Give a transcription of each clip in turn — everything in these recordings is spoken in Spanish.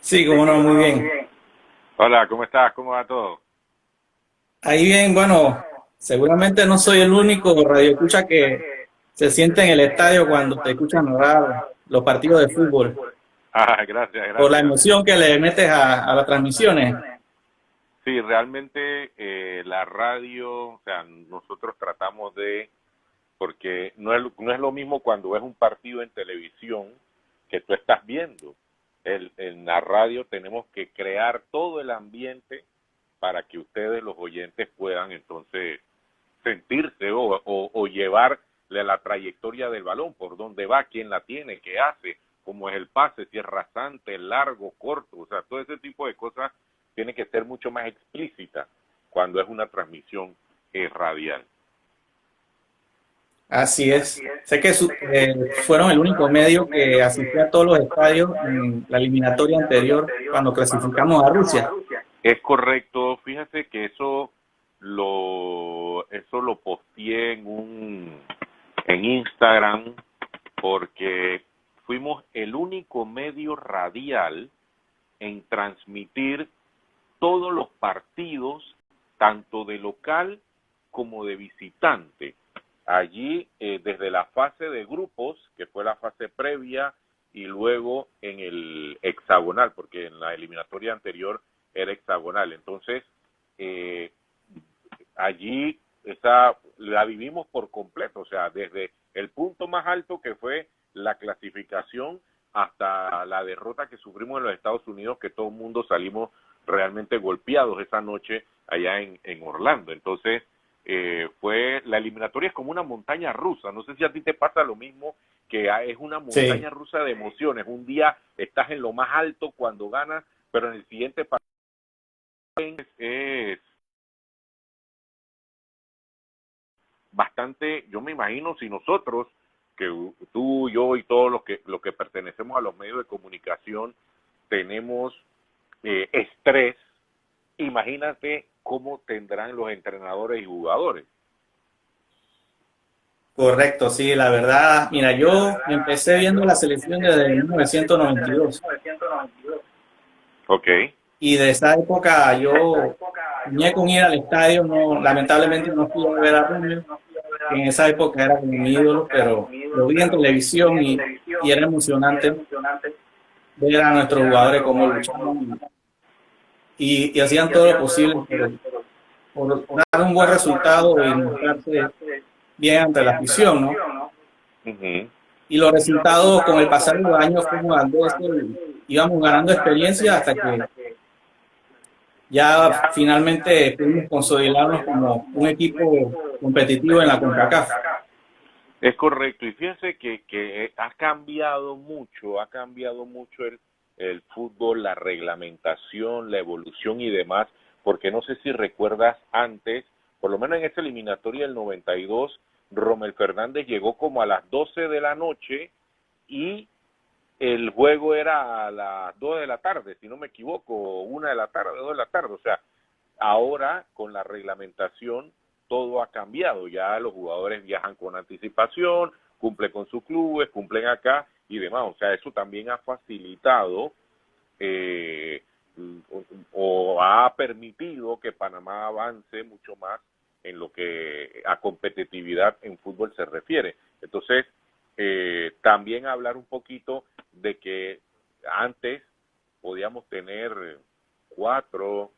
Sí, cómo no, muy bien. Hola, ¿cómo estás? ¿Cómo va todo? Ahí bien, bueno, seguramente no soy el único radio escucha que se siente en el estadio cuando te escuchan narrar los partidos de fútbol, Ah, gracias, por la gracias. emoción que le metes a las transmisiones. Sí, realmente la radio, o sea, nosotros tratamos de, porque no es lo mismo cuando ves un partido en televisión que tú estás viendo. En la radio tenemos que crear todo el ambiente para que ustedes, los oyentes, puedan entonces sentirse o llevarle la trayectoria del balón, por dónde va, quién la tiene, qué hace, cómo es el pase, si es rasante, largo, corto, o sea, todo ese tipo de cosas tiene que ser mucho más explícita cuando es una transmisión radial. Así es. Sé que fueron el único medio que asistió a todos los estadios en la eliminatoria anterior cuando clasificamos a Rusia. Es correcto, fíjate que eso lo posteé en Instagram porque fuimos el único medio radial en transmitir todos los partidos, tanto de local como de visitante. Allí, desde la fase de grupos, que fue la fase previa, y luego en el hexagonal, porque en la eliminatoria anterior era hexagonal. Entonces, eh, allí la vivimos por completo, o sea, desde el punto más alto que fue la clasificación hasta la derrota que sufrimos en los Estados Unidos, que todo el mundo salimos realmente golpeados esa noche allá en Orlando. Entonces, la eliminatoria es como una montaña rusa. No sé si a ti te pasa lo mismo, que es una Sí, montaña rusa de emociones. Un día estás en lo más alto cuando ganas, pero en el siguiente partido es bastante, yo me imagino, si nosotros, que tú, yo y todos los que pertenecemos a los medios de comunicación, tenemos estrés, imagínate cómo tendrán los entrenadores y jugadores. correcto, sí, la verdad. Mira, yo empecé viendo la selección desde 1992. Ok, Y de esa época yo soñé con ir al estadio, no, lamentablemente no fui a ver a Rooney, que en esa época era como mi ídolo, pero lo vi en televisión y era emocionante ver a nuestros jugadores cómo luchaban y hacían todo lo posible por dar un buen resultado y mostrarse bien ante la afición, ¿no? ujú. Y los resultados con el pasar de los años fuimos dando eso y íbamos ganando experiencia hasta que ya finalmente pudimos consolidarnos como un equipo competitivo en la CONCACAF. Es correcto, y fíjense que ha cambiado mucho el fútbol, la reglamentación, la evolución y demás, porque no sé si recuerdas antes, por lo menos en esa eliminatoria del 92, Rommel Fernández llegó como a las 12 de la noche y el juego era a las 2 de la tarde, si no me equivoco, 1 de la tarde, 2 de la tarde, o sea, ahora con la reglamentación todo ha cambiado, ya los jugadores viajan con anticipación, cumplen con sus clubes, cumplen acá y demás, o sea, eso también ha facilitado eh, o ha permitido que Panamá avance mucho más en lo que a competitividad en fútbol se refiere. Entonces, también hablar un poquito de que antes podíamos tener cuatro,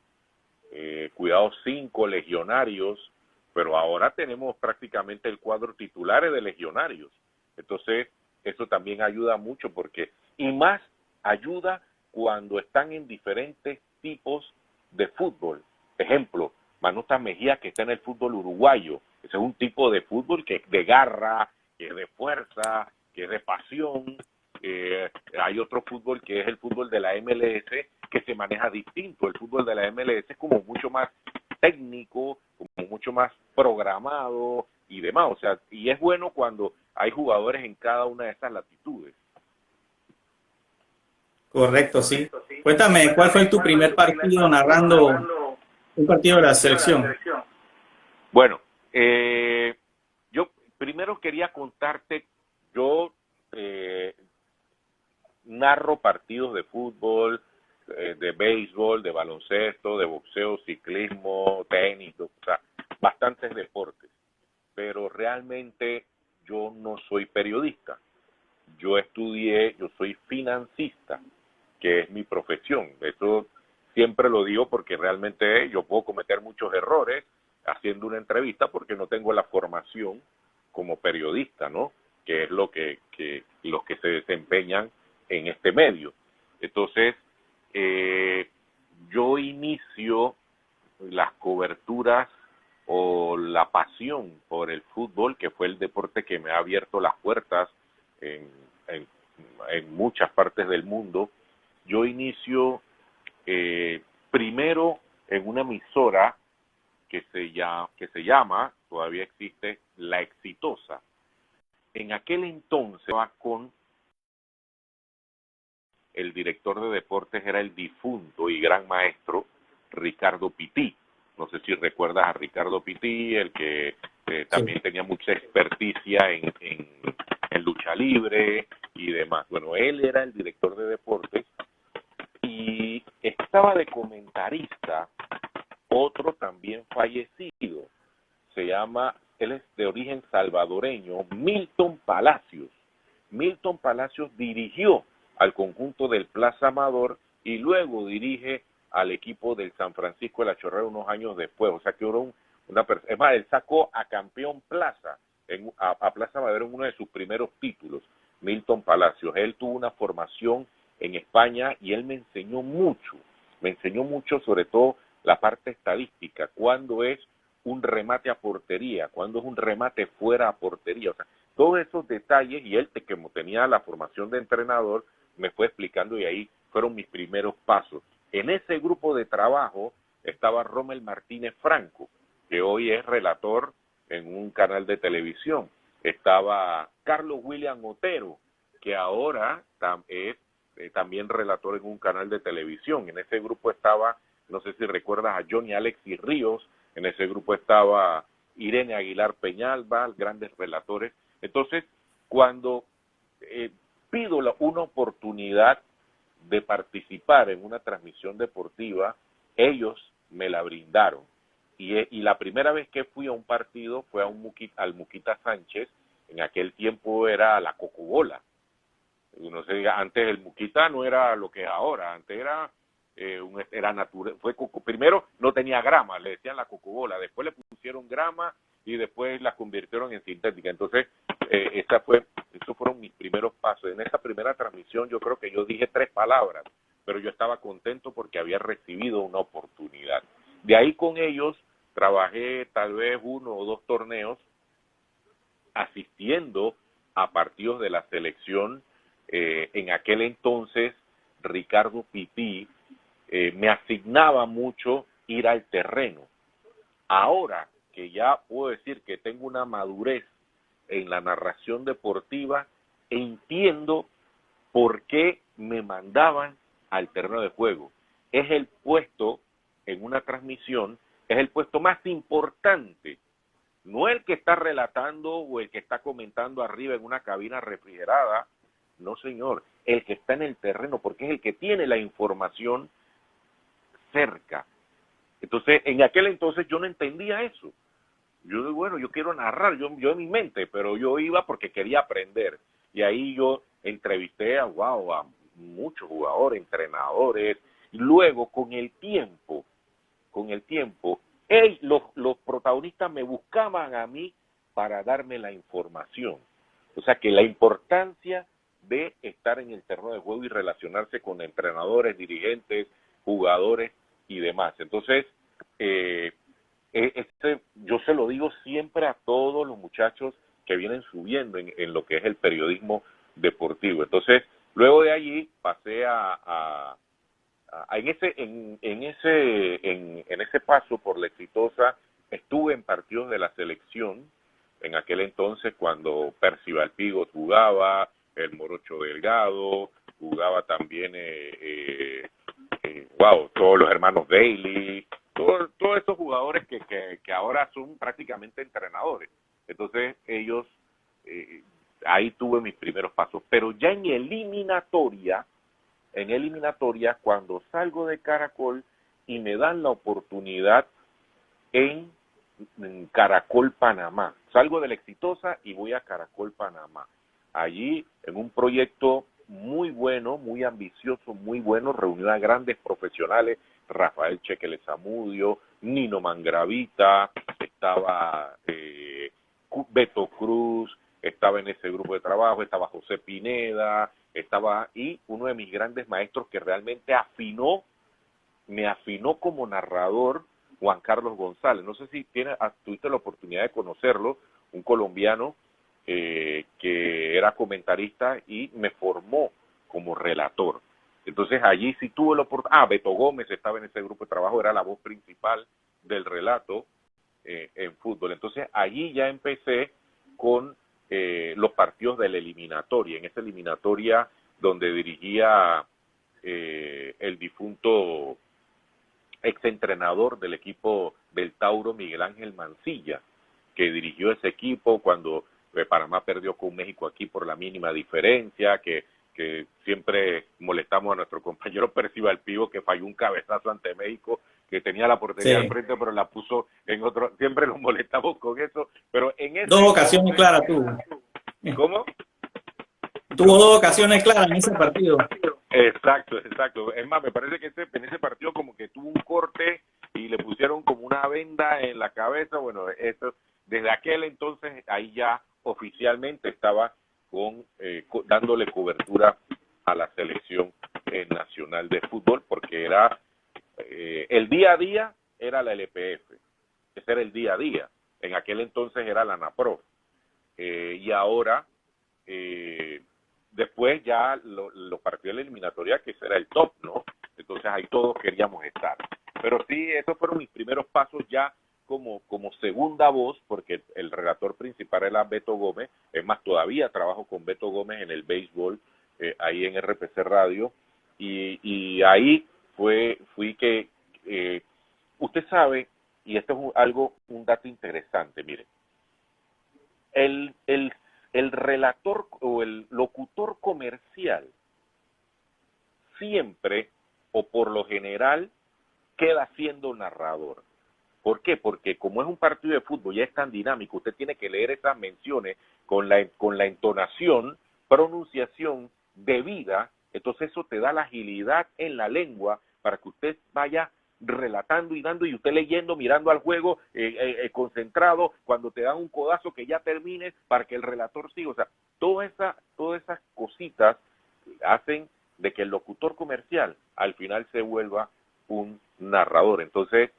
cuidados 5 legionarios, pero ahora tenemos prácticamente el cuadro titulares de legionarios. Entonces, eso también ayuda mucho porque, y más ayuda cuando están en diferentes tipos de fútbol. Ejemplo, Manuta Mejía que está en el fútbol uruguayo. Ese es un tipo de fútbol que es de garra, que es de fuerza, que es de pasión. Hay otro fútbol que es el fútbol de la MLS que se maneja distinto. El fútbol de la MLS es como mucho más técnico, como mucho más programado y demás. O sea, y es bueno cuando hay jugadores en cada una de esas latitudes. Correcto, sí. Cuéntame, ¿cuál fue tu primer partido narrando un partido de la selección? Bueno, yo primero quería contarte, yo narro partidos de fútbol, de béisbol, de baloncesto, de boxeo, ciclismo, tenis, o sea, bastantes deportes. Pero realmente yo no soy periodista. Yo soy financista, que es mi profesión. Eso siempre lo digo porque realmente yo puedo cometer muchos errores haciendo una entrevista porque no tengo la formación como periodista, ¿no? Que es lo que los que se desempeñan en este medio. Entonces, yo inicio las coberturas o la pasión por el fútbol, que fue el deporte que me ha abierto las puertas en, en, en muchas partes del mundo. Yo inicio primero en una emisora que se llama, todavía existe, La Exitosa. En aquel entonces, con el director de deportes era el difunto y gran maestro Ricardo Pití. No sé si recuerdas a Ricardo Pití, el que también tenía mucha experticia en lucha libre y demás. Bueno, él era el director de deportes y estaba de comentarista otro también fallecido. Él es de origen salvadoreño, Milton Palacios. Milton Palacios dirigió al conjunto del Plaza Amador y luego dirige al equipo del San Francisco de la Chorrera unos años después. O sea que era es más, él sacó a campeón Plaza, a Plaza Amador en uno de sus primeros títulos, Milton Palacios. Él tuvo una formación en España y él me enseñó mucho sobre todo la parte estadística, cuándo es un remate a portería, cuándo es un remate fuera a portería, o sea, todos esos detalles, y él, que como tenía la formación de entrenador, me fue explicando y ahí fueron mis primeros pasos. En ese grupo de trabajo estaba Rommel Martínez Franco, que hoy es relator en un canal de televisión. Estaba Carlos William Otero, que ahora es también relator en un canal de televisión. En ese grupo estaba, no sé si recuerdas, a Johnny Alexis Ríos. En ese grupo estaba Irene Aguilar Peñalba, grandes relatores. Entonces, cuando pido una oportunidad de participar en una transmisión deportiva, ellos me la brindaron. Y la primera vez que fui a un partido fue al Muquita Sánchez. En aquel tiempo era la Cocobola. No sé, antes el Muquita no era lo que es ahora, antes era natural. Primero no tenía grama, le decían la Cocobola, después le pusieron grama y después la convirtieron en sintética. Entonces, esos fueron mis primeros pasos. En esa primera transmisión yo creo que yo dije 3 palabras, pero yo estaba contento porque había recibido una oportunidad. De ahí con ellos trabajé tal vez 1 o 2 torneos asistiendo a partidos de la selección. En aquel entonces Ricardo Pití me asignaba mucho ir al terreno. Ahora que ya puedo decir que tengo una madurez en la narración deportiva, entiendo por qué me mandaban al terreno de juego. Es el puesto en una transmisión, es el puesto más importante, no el que está relatando o el que está comentando arriba en una cabina refrigerada. No, señor, el que está en el terreno, porque es el que tiene la información cerca. Entonces, en aquel entonces yo no entendía eso. Yo digo, bueno, yo quiero narrar, yo en mi mente, pero yo iba porque quería aprender. Y ahí yo entrevisté a muchos jugadores, entrenadores. Y luego, con el tiempo, los protagonistas me buscaban a mí para darme la información. O sea que la importancia de estar en el terreno de juego y relacionarse con entrenadores, dirigentes, jugadores y demás. Entonces, yo se lo digo siempre a todos los muchachos que vienen subiendo en lo que es el periodismo deportivo. Entonces, luego de allí pasé en ese paso por La Exitosa, estuve en partidos de la selección, en aquel entonces cuando Percival Pigos jugaba, el Morocho Delgado, jugaba también todos los hermanos Daly, todos esos jugadores que ahora son prácticamente entrenadores. Entonces ahí tuve mis primeros pasos. Pero ya en eliminatoria, en eliminatoria cuando salgo de Caracol y me dan la oportunidad en Caracol, Panamá. Salgo de La Exitosa y voy a Caracol, Panamá. Allí, en un proyecto muy bueno, muy ambicioso, muy bueno, reunió a grandes profesionales, Rafael Chequele Zamudio, Nino Mangravita, estaba Beto Cruz, estaba en ese grupo de trabajo, estaba José Pineda, y uno de mis grandes maestros que realmente me afinó como narrador, Juan Carlos González. No sé si tuviste la oportunidad de conocerlo, un colombiano que era comentarista y me formó como relator. Entonces allí sí tuve la oportunidad. Beto Gómez estaba en ese grupo de trabajo, era la voz principal del relato en fútbol. Entonces allí ya empecé con los partidos de la eliminatoria. En esa eliminatoria donde dirigía el difunto exentrenador del equipo del Tauro, Miguel Ángel Mancilla, que dirigió ese equipo cuando Panamá perdió con México aquí por la mínima diferencia, que siempre molestamos a nuestro compañero Percival Alpivo, que falló un cabezazo ante México, que tenía la portería al frente, pero la puso en otro. Siempre nos molestamos con eso, pero en ese... Dos ocasiones claras tuvo. ¿Cómo? Tuvo dos ocasiones claras en ese partido. Exacto. Es más, me parece que en ese partido como que tuvo un corte y le pusieron como una venda en la cabeza. Bueno, eso, desde aquel entonces ahí ya oficialmente estaba dándole cobertura a la selección nacional de fútbol, porque era el día a día era la LPF, ese era el día a día. En aquel entonces era la ANAPROF, y ahora después ya los partidos de la eliminatoria, que ese era el top, ¿no? Entonces ahí todos queríamos estar. Pero sí, esos fueron mis primeros pasos ya como segunda voz, porque el relator principal era Beto Gómez. Es más, todavía trabajo con Beto Gómez en el béisbol, ahí en RPC Radio, y ahí fui que, usted sabe, y esto es un dato interesante, mire, el relator o el locutor comercial siempre o por lo general queda siendo narrador. ¿Por qué? Porque como es un partido de fútbol y es tan dinámico, usted tiene que leer esas menciones con la entonación, pronunciación debida. Entonces eso te da la agilidad en la lengua para que usted vaya relatando y dando, y usted leyendo, mirando al juego, concentrado, cuando te dan un codazo que ya termine para que el relator siga. O sea, todas esas cositas hacen de que el locutor comercial al final se vuelva un narrador. Entonces,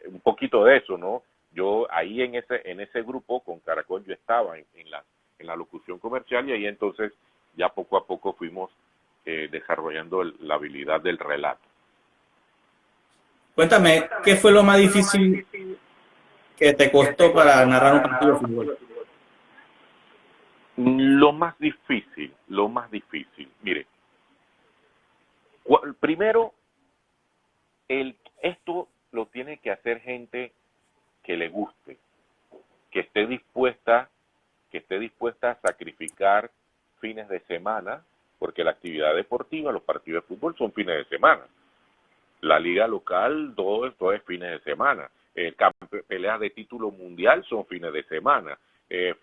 un poquito de eso, ¿no? Yo ahí en ese grupo con Caracol yo estaba en la locución comercial, y ahí entonces ya poco a poco fuimos desarrollando la habilidad del relato. Cuéntame, ¿qué fue lo más difícil que te costó para narrar un partido de fútbol? Lo más difícil, mire, primero, esto lo tiene que hacer gente que le guste, que esté dispuesta a sacrificar fines de semana, porque la actividad deportiva, los partidos de fútbol son fines de semana. La liga local, todo es fines de semana. Peleas de título mundial son fines de semana.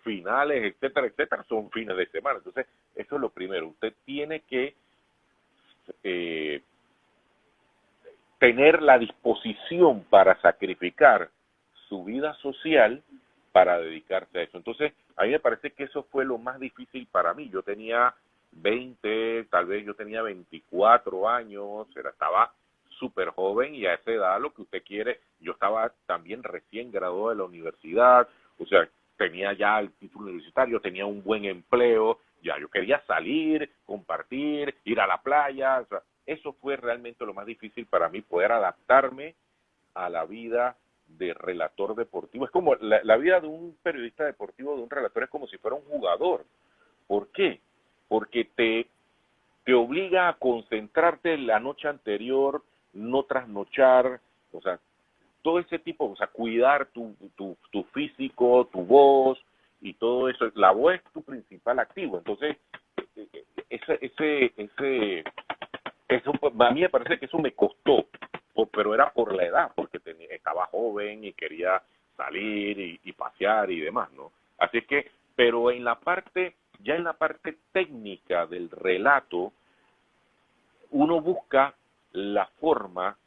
Finales, etcétera, son fines de semana. Entonces, eso es lo primero. Usted tiene que tener la disposición para sacrificar su vida social para dedicarse a eso. Entonces, a mí me parece que eso fue lo más difícil para mí. Yo tenía 20, tal vez yo tenía 24 años, estaba súper joven, y a esa edad lo que usted quiere, yo estaba también recién graduado de la universidad, o sea, tenía ya el título universitario, tenía un buen empleo, ya yo quería salir, compartir, ir a la playa, o sea, eso fue realmente lo más difícil para mí, poder adaptarme a la vida de relator deportivo. Es como la vida de un periodista deportivo, de un relator, es como si fuera un jugador. ¿Por qué? Porque te obliga a concentrarte la noche anterior, no trasnochar, o sea, todo ese tipo, o sea, cuidar tu físico, tu voz y todo eso. La voz es tu principal activo. Entonces, eso a mí me parece que eso me costó, pero era por la edad, porque estaba joven y quería salir y pasear y demás, ¿no? Así que, pero ya en la parte técnica del relato, uno busca la forma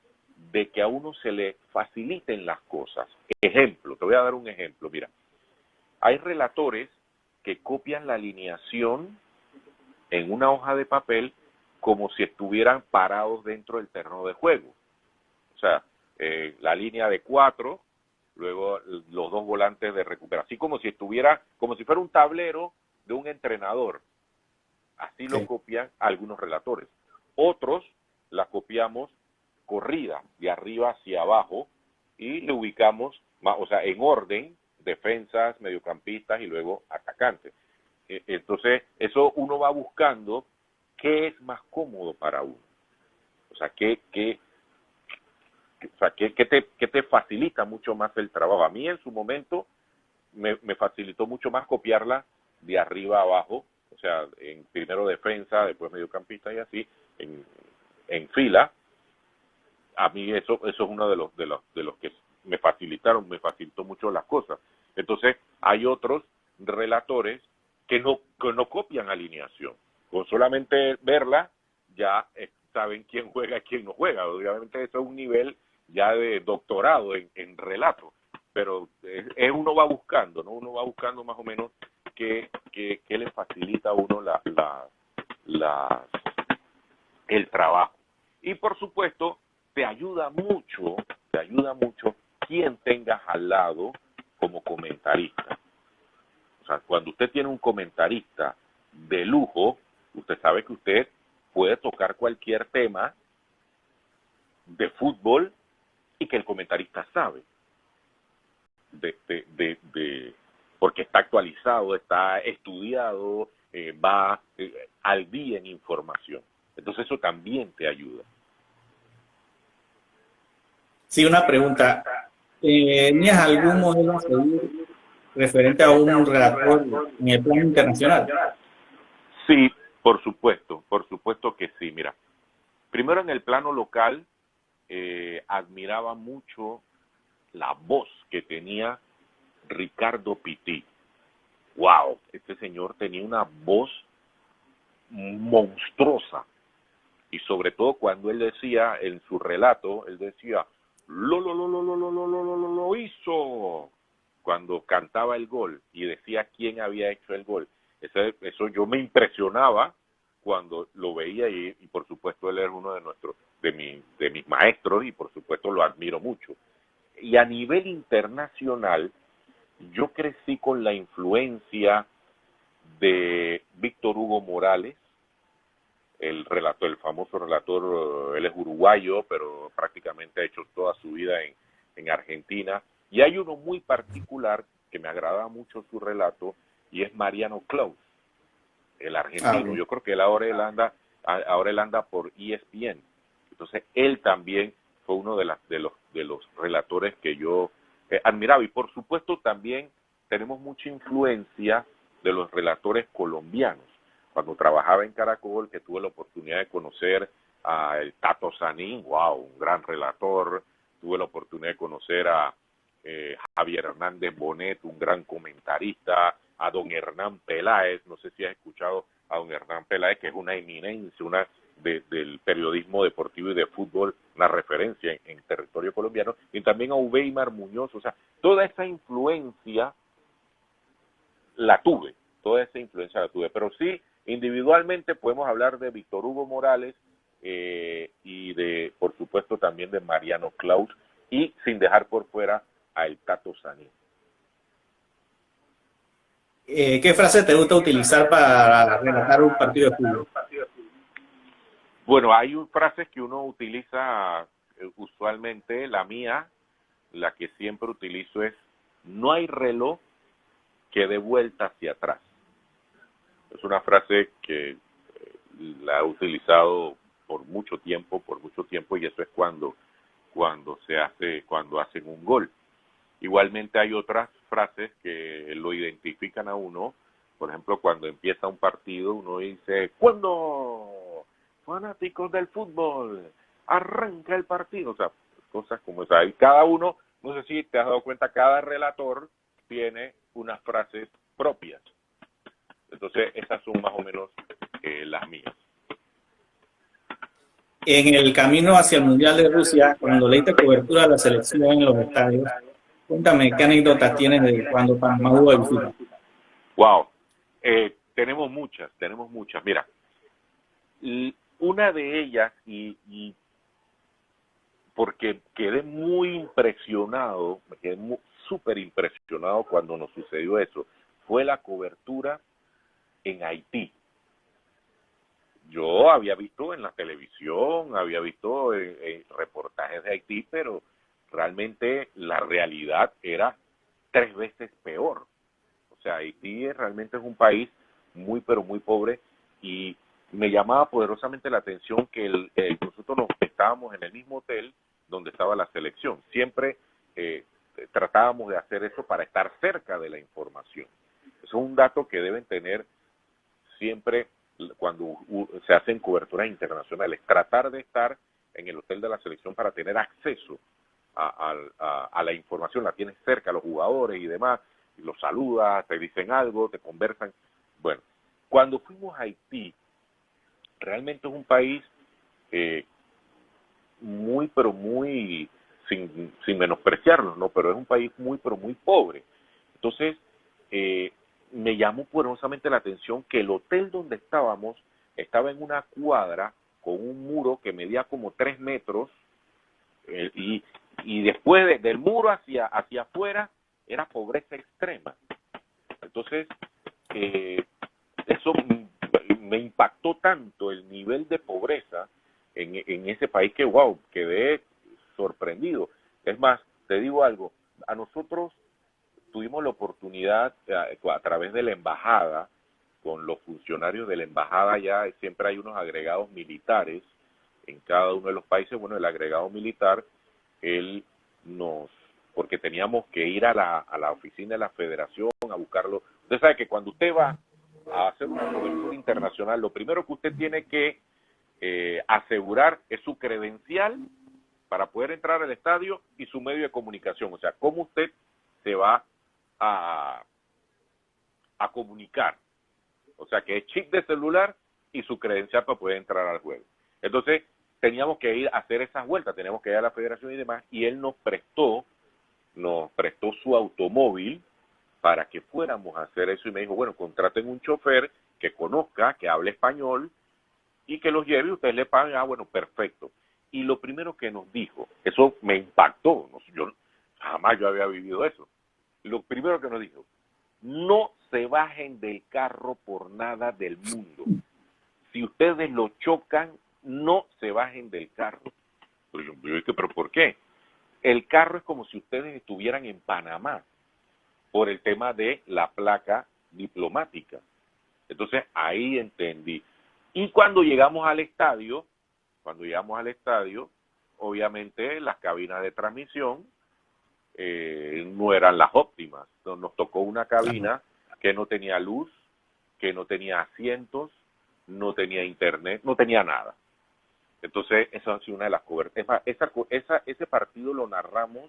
de que a uno se le faciliten las cosas. Ejemplo, te voy a dar un ejemplo, mira. Hay relatores que copian la alineación en una hoja de papel como si estuvieran parados dentro del terreno de juego. O sea, la línea de 4, luego los dos volantes de recuperación, así como si fuera un tablero de un entrenador. Así lo copian algunos relatores. Otros la copiamos corrida, de arriba hacia abajo, y le ubicamos, o sea, en orden, defensas, mediocampistas y luego atacantes. Entonces, eso uno va buscando qué es más cómodo para uno. O sea, qué te facilita mucho más el trabajo. A mí en su momento me facilitó mucho más copiarla de arriba a abajo, o sea, en primero defensa, después mediocampista y así, en fila. A mí eso es uno de los que me facilitó mucho las cosas. Entonces, hay otros relatores que no copian alineación. Con solamente verla, ya saben quién juega y quién no juega. Obviamente eso es un nivel ya de doctorado en relato. Pero uno va buscando, ¿no? Uno va buscando más o menos qué le facilita a uno el trabajo. Y por supuesto, te ayuda mucho quien tengas al lado como comentarista. O sea, cuando usted tiene un comentarista de lujo, usted sabe que usted puede tocar cualquier tema de fútbol y que el comentarista sabe. Porque está actualizado, está estudiado, va al día en información. Entonces eso también te ayuda. Sí, una pregunta. ¿Tenías algún modelo a seguir referente a un relator en el plano internacional? Sí, por supuesto que sí. Mira, primero en el plano local, admiraba mucho la voz que tenía Ricardo Pití. ¡Wow! Este señor tenía una voz monstruosa. Y sobre todo cuando él decía, en su relato, él decía, lo hizo. Cuando cantaba el gol y decía quién había hecho el gol. Eso yo me impresionaba cuando lo veía y por supuesto él era uno de mis maestros y por supuesto lo admiro mucho. Y a nivel internacional, yo crecí con la influencia de Víctor Hugo Morales, el famoso relator. Él es uruguayo, pero prácticamente ha hecho toda su vida en Argentina. Y hay uno muy particular que me agrada mucho su relato, y es Mariano Klaus, el argentino. Yo creo que ahora él anda por ESPN. Entonces, él también fue uno de los relatores que yo admiraba. Y por supuesto también tenemos mucha influencia de los relatores colombianos. Cuando trabajaba en Caracol, que tuve la oportunidad de conocer a el Tato Sanín, wow, un gran relator. Tuve la oportunidad de conocer a Javier Hernández Bonet, un gran comentarista, a don Hernán Peláez. No sé si has escuchado a don Hernán Peláez, que es una eminencia, del periodismo deportivo y de fútbol, una referencia en territorio colombiano, y también a Ubeimar Muñoz. O sea, toda esa influencia la tuve, pero sí, individualmente podemos hablar de Víctor Hugo Morales y por supuesto también de Mariano Klaus, y sin dejar por fuera a el Tato Sanín. ¿Qué frase te gusta utilizar para relatar un partido de fútbol? Bueno, hay frases que uno utiliza usualmente. La mía, la que siempre utilizo es: no hay reloj que dé vuelta hacia atrás. Es una frase que la he utilizado por mucho tiempo, y eso es cuando hacen un gol. Igualmente hay otras frases que lo identifican a uno, por ejemplo, cuando empieza un partido, uno dice, ¿cuándo? Fanáticos del fútbol, arranca el partido. O sea, cosas como esa. Y cada uno, no sé si te has dado cuenta, cada relator tiene unas frases propias. Entonces, esas son más o menos las mías. En el camino hacia el Mundial de Rusia, cuando leíste cobertura de la selección en los estadios, cuéntame qué anécdotas tienes de cuando Panamá hubo de visita. Wow, tenemos muchas. Mira, una de ellas, y porque quedé muy impresionado, me quedé súper impresionado cuando nos sucedió eso, fue la cobertura en Haití. Yo había visto en la televisión, había visto en reportajes de Haití, pero realmente la realidad era 3 veces peor. O sea, Haití realmente es un país muy, pero muy pobre, y me llamaba poderosamente la atención que nosotros estábamos en el mismo hotel donde estaba la selección. Siempre tratábamos de hacer eso para estar cerca de la información. Eso es un dato que deben tener siempre cuando se hacen coberturas internacionales, tratar de estar en el hotel de la selección para tener acceso a la información, la tienes cerca, a los jugadores y demás, y los saludas, te dicen algo, te conversan. Bueno, cuando fuimos a Haití, realmente es un país muy, pero muy, sin menospreciarlo, ¿no? Pero es un país muy, pero muy pobre. Entonces, me llamó poderosamente la atención que el hotel donde estábamos estaba en una cuadra con un muro que medía como 3 metros, y después del muro hacia afuera era pobreza extrema. Entonces, eso me impactó tanto el nivel de pobreza en ese país que, wow, quedé sorprendido. Es más, te digo algo, a nosotros tuvimos la oportunidad a través de la embajada, con los funcionarios de la embajada, ya siempre hay unos agregados militares en cada uno de los países. Bueno, el agregado militar, porque teníamos que ir a la oficina de la federación a buscarlo. Usted sabe que cuando usted va a hacer una cobertura internacional, lo primero que usted tiene que asegurar es su credencial para poder entrar al estadio y su medio de comunicación. O sea, cómo usted se va a comunicar. O sea, que es chip de celular y su credencial para poder entrar al juego. Entonces, teníamos que ir a hacer esas vueltas, teníamos que ir a la federación y demás, y él nos prestó su automóvil para que fuéramos a hacer eso, y me dijo, bueno, contraten un chofer que conozca, que hable español, y que los lleve y ustedes le pagan. Bueno, perfecto. Y lo primero que nos dijo, eso me impactó, jamás yo había vivido eso. Lo primero que nos dijo, no se bajen del carro por nada del mundo. Si ustedes lo chocan, no se bajen del carro. Pero yo dije, ¿pero por qué? El carro es como si ustedes estuvieran en Panamá por el tema de la placa diplomática. Entonces ahí entendí. Y cuando llegamos al estadio, obviamente las cabinas de transmisión no eran las óptimas. Nos tocó una cabina que no tenía luz, que no tenía asientos, no tenía internet, no tenía nada. Entonces, esa ha sido una de las coberturas. Ese partido lo narramos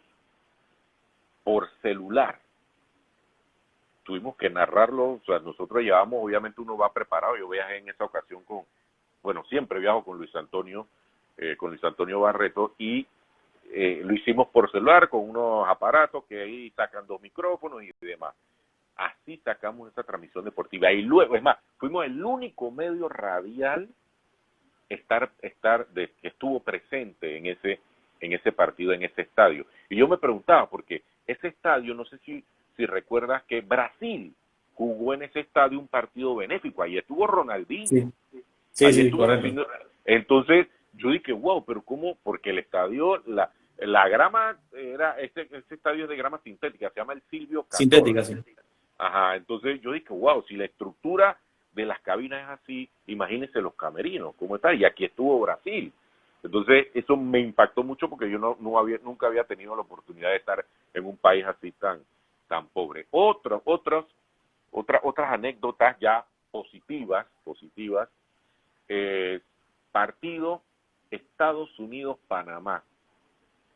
por celular. Tuvimos que narrarlo, o sea, nosotros llevamos, obviamente uno va preparado. Yo viajé en esa ocasión siempre viajo con Luis Antonio Barreto, y lo hicimos por celular con unos aparatos que ahí sacan 2 micrófonos y demás. Así sacamos esta transmisión deportiva. Y luego, es más, fuimos el único medio radial que estuvo presente en ese partido, en ese estadio. Y yo me preguntaba, porque ese estadio, no sé si recuerdas que Brasil jugó en ese estadio un partido benéfico. Ahí estuvo Ronaldinho. Sí, correcto. Entonces, yo dije, wow, pero ¿cómo? Porque el estadio, la grama era, este estadio es de grama sintética, se llama el Silvio XIV. Sintética, sí. Ajá, entonces yo dije, wow, si la estructura de las cabinas es así, imagínense los camerinos, ¿cómo está? Y aquí estuvo Brasil. Entonces, eso me impactó mucho, porque yo nunca había tenido la oportunidad de estar en un país así tan pobre. Otros otras anécdotas ya positivas, partido Estados Unidos-Panamá.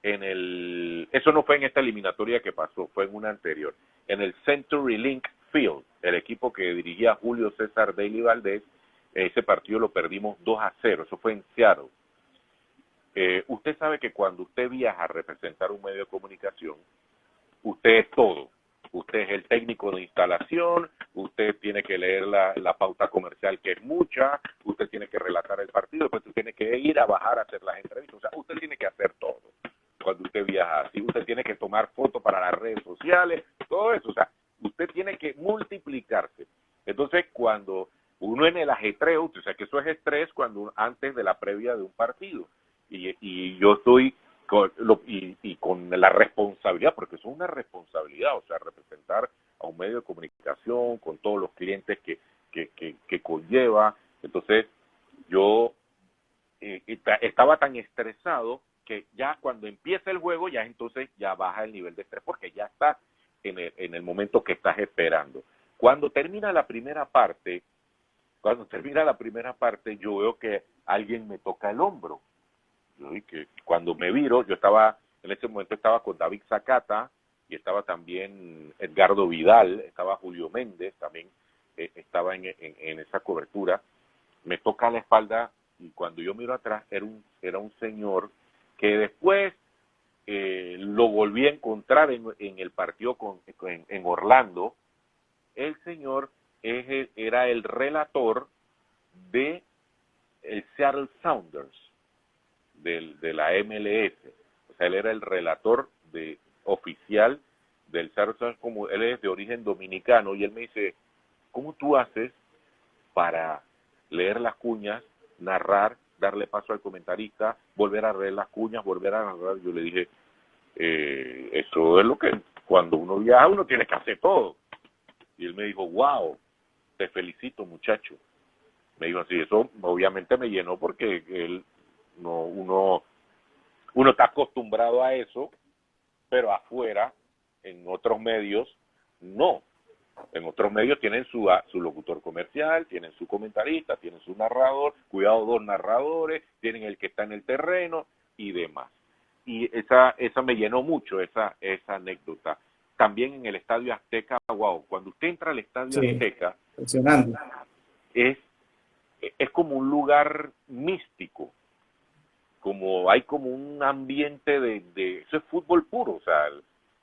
Eso no fue en esta eliminatoria que pasó, fue en una anterior. En el CenturyLink Field, el equipo que dirigía Julio César Daily Valdés, ese partido lo perdimos 2-0, eso fue en Seattle. Usted sabe que cuando usted viaja a representar un medio de comunicación, usted es todo. Usted es el técnico de instalación, usted tiene que leer la pauta comercial, que es mucha, usted tiene que relatar el partido, después usted tiene que ir a bajar a hacer las entrevistas. O sea, usted tiene que hacer todo cuando usted viaja así. Usted tiene que tomar fotos para las redes sociales, todo eso. O sea, usted tiene que multiplicarse. Entonces, cuando uno en el ajetreo, o sea, que eso es estrés antes de la previa de un partido. Y yo estoy con la responsabilidad, porque eso es una responsabilidad, o sea, representar a un medio de comunicación con todos los clientes que conlleva. Entonces, yo estaba tan estresado que ya cuando empieza el juego, ya entonces ya baja el nivel de estrés, porque ya estás en el momento que estás esperando. Cuando termina la primera parte, yo veo que alguien me toca el hombro. Y que cuando me viro, en ese momento estaba con David Zacata, y estaba también Edgardo Vidal, estaba Julio Méndez, también estaba en esa cobertura. Me toca la espalda, y cuando yo miro atrás, era un señor que después lo volví a encontrar en el partido en Orlando. El señor era el relator de el Seattle Sounders, de la MLS. O sea, él era el relator oficial del Seattle Sounders, como él es de origen dominicano, y él me dice, ¿cómo tú haces para leer las cuñas, narrar, darle paso al comentarista, volver a leer las cuñas, volver a narrar? Yo le dije, eso es lo que cuando uno viaja uno tiene que hacer todo. Y él me dijo, wow, te felicito, muchacho. Me dijo así, eso obviamente me llenó, porque uno está acostumbrado a eso, pero afuera, en otros medios, no. En otros medios tienen su locutor comercial, tienen su comentarista, tienen su narrador, cuidado, 2 narradores, tienen el que está en el terreno y demás. Y esa me llenó mucho, esa anécdota. También en el Estadio Azteca, wow, cuando usted entra al Estadio Azteca, impresionante. Es como un lugar místico, hay como un ambiente de eso es fútbol puro. O sea,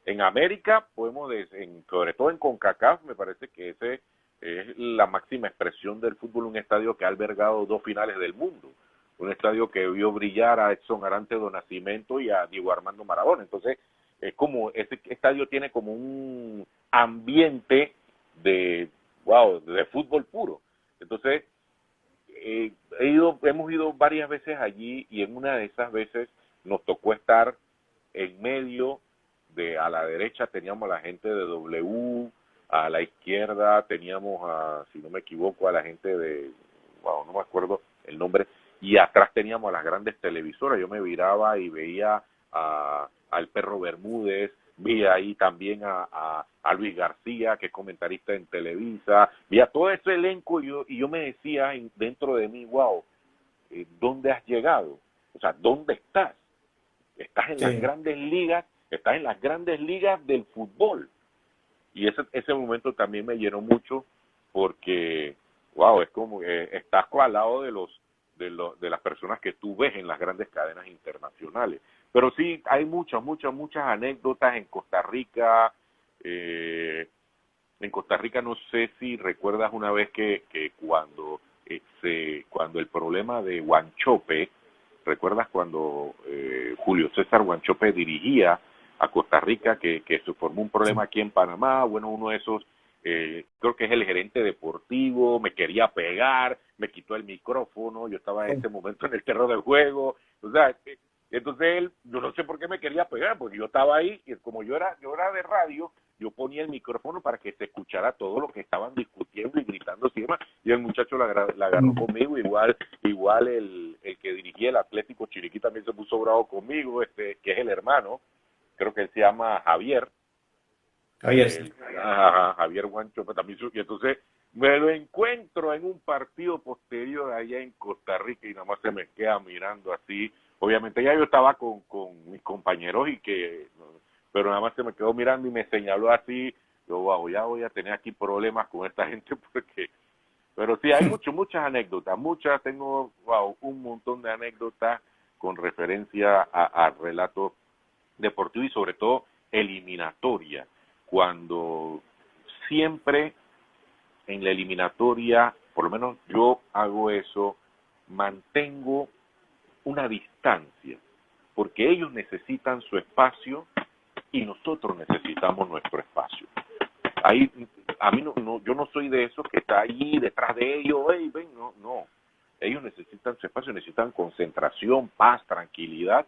en América sobre todo en CONCACAF, me parece que ese es la máxima expresión del fútbol, un estadio que ha albergado 2 finales del mundo, un estadio que vio brillar a Edson Arantes do Nascimento y a Diego Armando Maradona. Entonces, es como ese estadio tiene como un ambiente de fútbol puro. Entonces, hemos ido varias veces allí, y en una de esas veces nos tocó estar en medio a la derecha teníamos a la gente de W, a la izquierda teníamos si no me equivoco, a la gente no me acuerdo el nombre, y atrás teníamos a las grandes televisoras. Yo me viraba y veía al Perro Bermúdez, vi ahí también a Luis García, que es comentarista en Televisa, vi a todo ese elenco, y yo me decía dentro de mí, wow, ¿dónde has llegado? O sea, ¿dónde estás? Estás en las grandes ligas del fútbol. Y ese momento también me llenó mucho, porque wow, es como estás al lado de las personas que tú ves en las grandes cadenas internacionales. Pero sí, hay muchas anécdotas en Costa Rica. En Costa Rica, no sé si recuerdas una vez que cuando el problema de Wanchope, ¿recuerdas cuando Julio César Wanchope dirigía a Costa Rica, que se formó un problema aquí en Panamá? Bueno, uno de esos, creo que es el gerente deportivo, me quería pegar, me quitó el micrófono, yo estaba en ese momento en el terreno del juego, o sea, entonces él, yo no sé por qué me quería pegar, porque yo estaba ahí, y como yo era de radio, yo ponía el micrófono para que se escuchara todo lo que estaban discutiendo y gritando encima, y el muchacho la agarró conmigo, igual el que dirigía el Atlético Chiriquí también se puso bravo conmigo, que es el hermano, creo que él se llama Javier, Javier, sí. Javier Juancho Patamizu, y entonces me lo encuentro en un partido posterior allá en Costa Rica y nada más se me queda mirando así. Obviamente ya yo estaba con mis compañeros pero nada más se me quedó mirando y me señaló así. Yo, wow, ya voy a tener aquí problemas con esta gente porque... Pero sí, hay muchas anécdotas, tengo, wow, un montón de anécdotas con referencia a relatos deportivos y sobre todo eliminatoria, cuando siempre en la eliminatoria, por lo menos yo hago eso, mantengo una distancia, porque ellos necesitan su espacio y nosotros necesitamos nuestro espacio. Ahí, a mí yo no soy de esos que está ahí detrás de ellos, hey, ven, no. Ellos necesitan su espacio, necesitan concentración, paz, tranquilidad,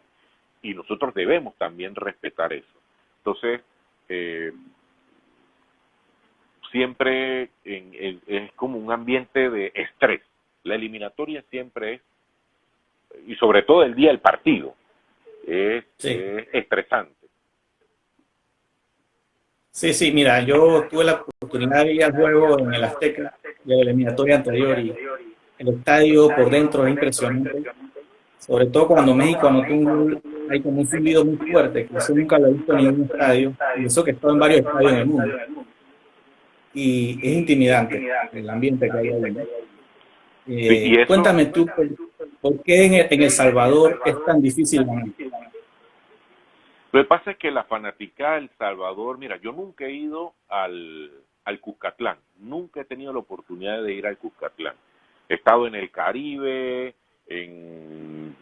y nosotros debemos también respetar eso. Entonces, siempre es como un ambiente de estrés. La eliminatoria siempre es, y sobre todo el día del partido, es estresante. Sí, mira, yo tuve la oportunidad de ir al juego en el Azteca de la eliminatoria anterior y el estadio por dentro es impresionante, sobre todo cuando México anotó un gol, hay como un zumbido muy fuerte, que eso nunca lo he visto en ningún estadio, y eso que está en varios estadios en el mundo. Y es intimidante el ambiente que hay ahí, ¿no? Y eso, cuéntame tú, ¿por qué en El Salvador es tan difícil ganar? lo que pasa es que la fanática de El Salvador, mira, yo nunca he ido al Cuscatlán, nunca he tenido la oportunidad de ir al Cuscatlán. He estado en el Caribe, en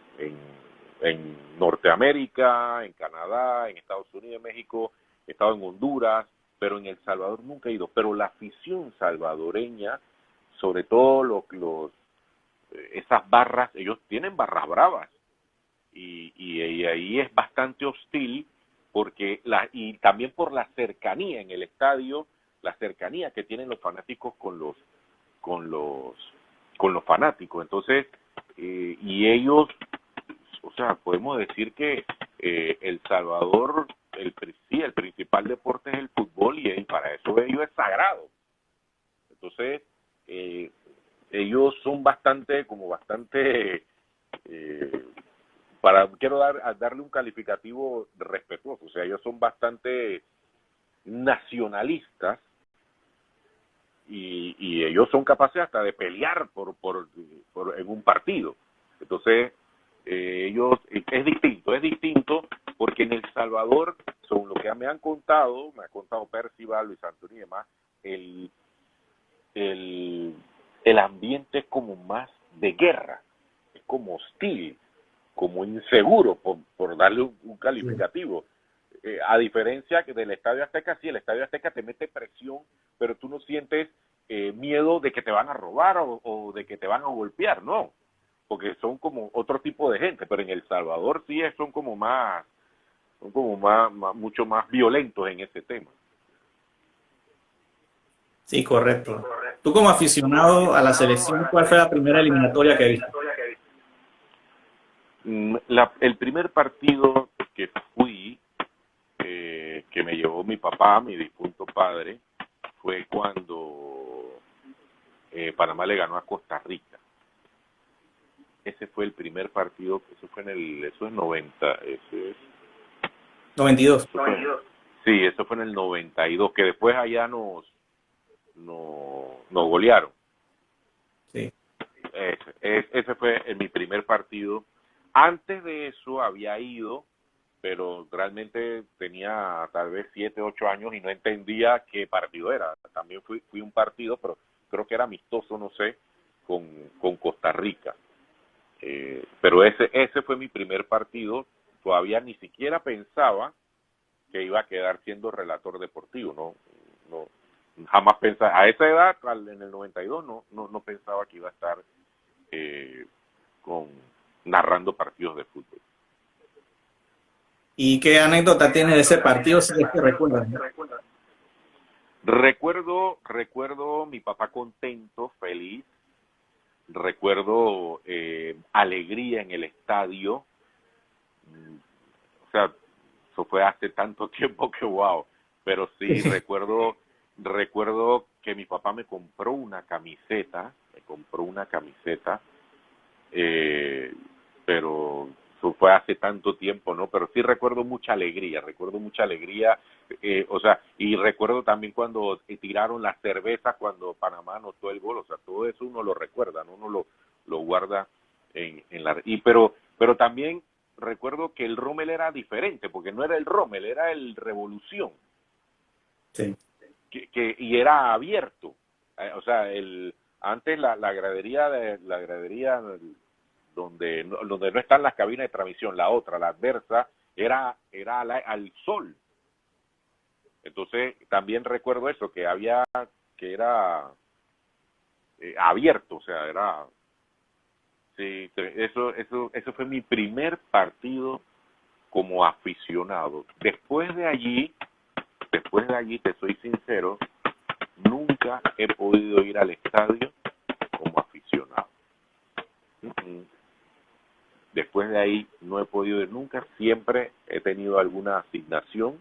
Norteamérica, en Canadá, en Estados Unidos, en México, he estado en Honduras, pero en El Salvador nunca he ido. Pero la afición salvadoreña, sobre todo esas barras, ellos tienen barras bravas, y ahí es bastante hostil porque y también por la cercanía en el estadio, la cercanía que tienen los fanáticos con los fanáticos. Entonces, y ellos, o sea, podemos decir que El Salvador, el principal deporte es el fútbol, y para eso ellos es sagrado. Entonces, ellos son bastante quiero darle un calificativo respetuoso, o sea, ellos son bastante nacionalistas, y ellos son capaces hasta de pelear en un partido. Entonces, ellos, es distinto, porque en El Salvador, según lo que me ha contado Percival, Luis Antonio y demás, el ambiente es como más de guerra, es como hostil, como inseguro, por darle un calificativo. A diferencia que del Estadio Azteca, sí, el Estadio Azteca te mete presión, pero tú no sientes miedo de que te van a robar o de que te van a golpear, no, porque son como otro tipo de gente. Pero en El Salvador sí son mucho más violentos en ese tema. Sí, correcto. Tú como aficionado a la selección, ¿cuál fue la primera eliminatoria que viste? El primer partido que fui, que me llevó mi papá, mi difunto padre, fue cuando Panamá le ganó a Costa Rica. Ese fue el primer partido, eso es 90, ese es 92. Sí, eso fue en el 92, que después allá nos golearon. Sí. Ese fue mi primer partido. Antes de eso había ido, pero realmente tenía tal vez 7, 8 años y no entendía qué partido era. También fui un partido, pero creo que era amistoso, no sé, con Costa Rica. Pero ese fue mi primer partido. Todavía ni siquiera pensaba que iba a quedar siendo relator deportivo, no jamás pensaba, a esa edad, en el 92, no pensaba que iba a estar narrando partidos de fútbol. ¿Y qué anécdota tienes de ese partido, si es que recuerdas? Recuerdo mi papá contento, feliz. Recuerdo alegría en el estadio. O sea, eso fue hace tanto tiempo que wow. pero sí recuerdo que mi papá me compró una camiseta, pero eso fue hace tanto tiempo, ¿no? Pero sí recuerdo mucha alegría, o sea, y recuerdo también cuando tiraron las cervezas cuando Panamá anotó el gol, o sea, todo eso uno lo recuerda, ¿no? Uno lo guarda en la... pero también recuerdo que el Rommel era diferente, porque no era el Rommel, era el Revolución, Sí. y era abierto, o sea, antes la gradería donde no están las cabinas de transmisión, la otra, la adversa, era al sol. Entonces también recuerdo eso, que era abierto, o sea, sí, eso fue mi primer partido como aficionado. Después de allí, te soy sincero, nunca he podido ir al estadio como aficionado. Después de ahí no he podido ir nunca, siempre he tenido alguna asignación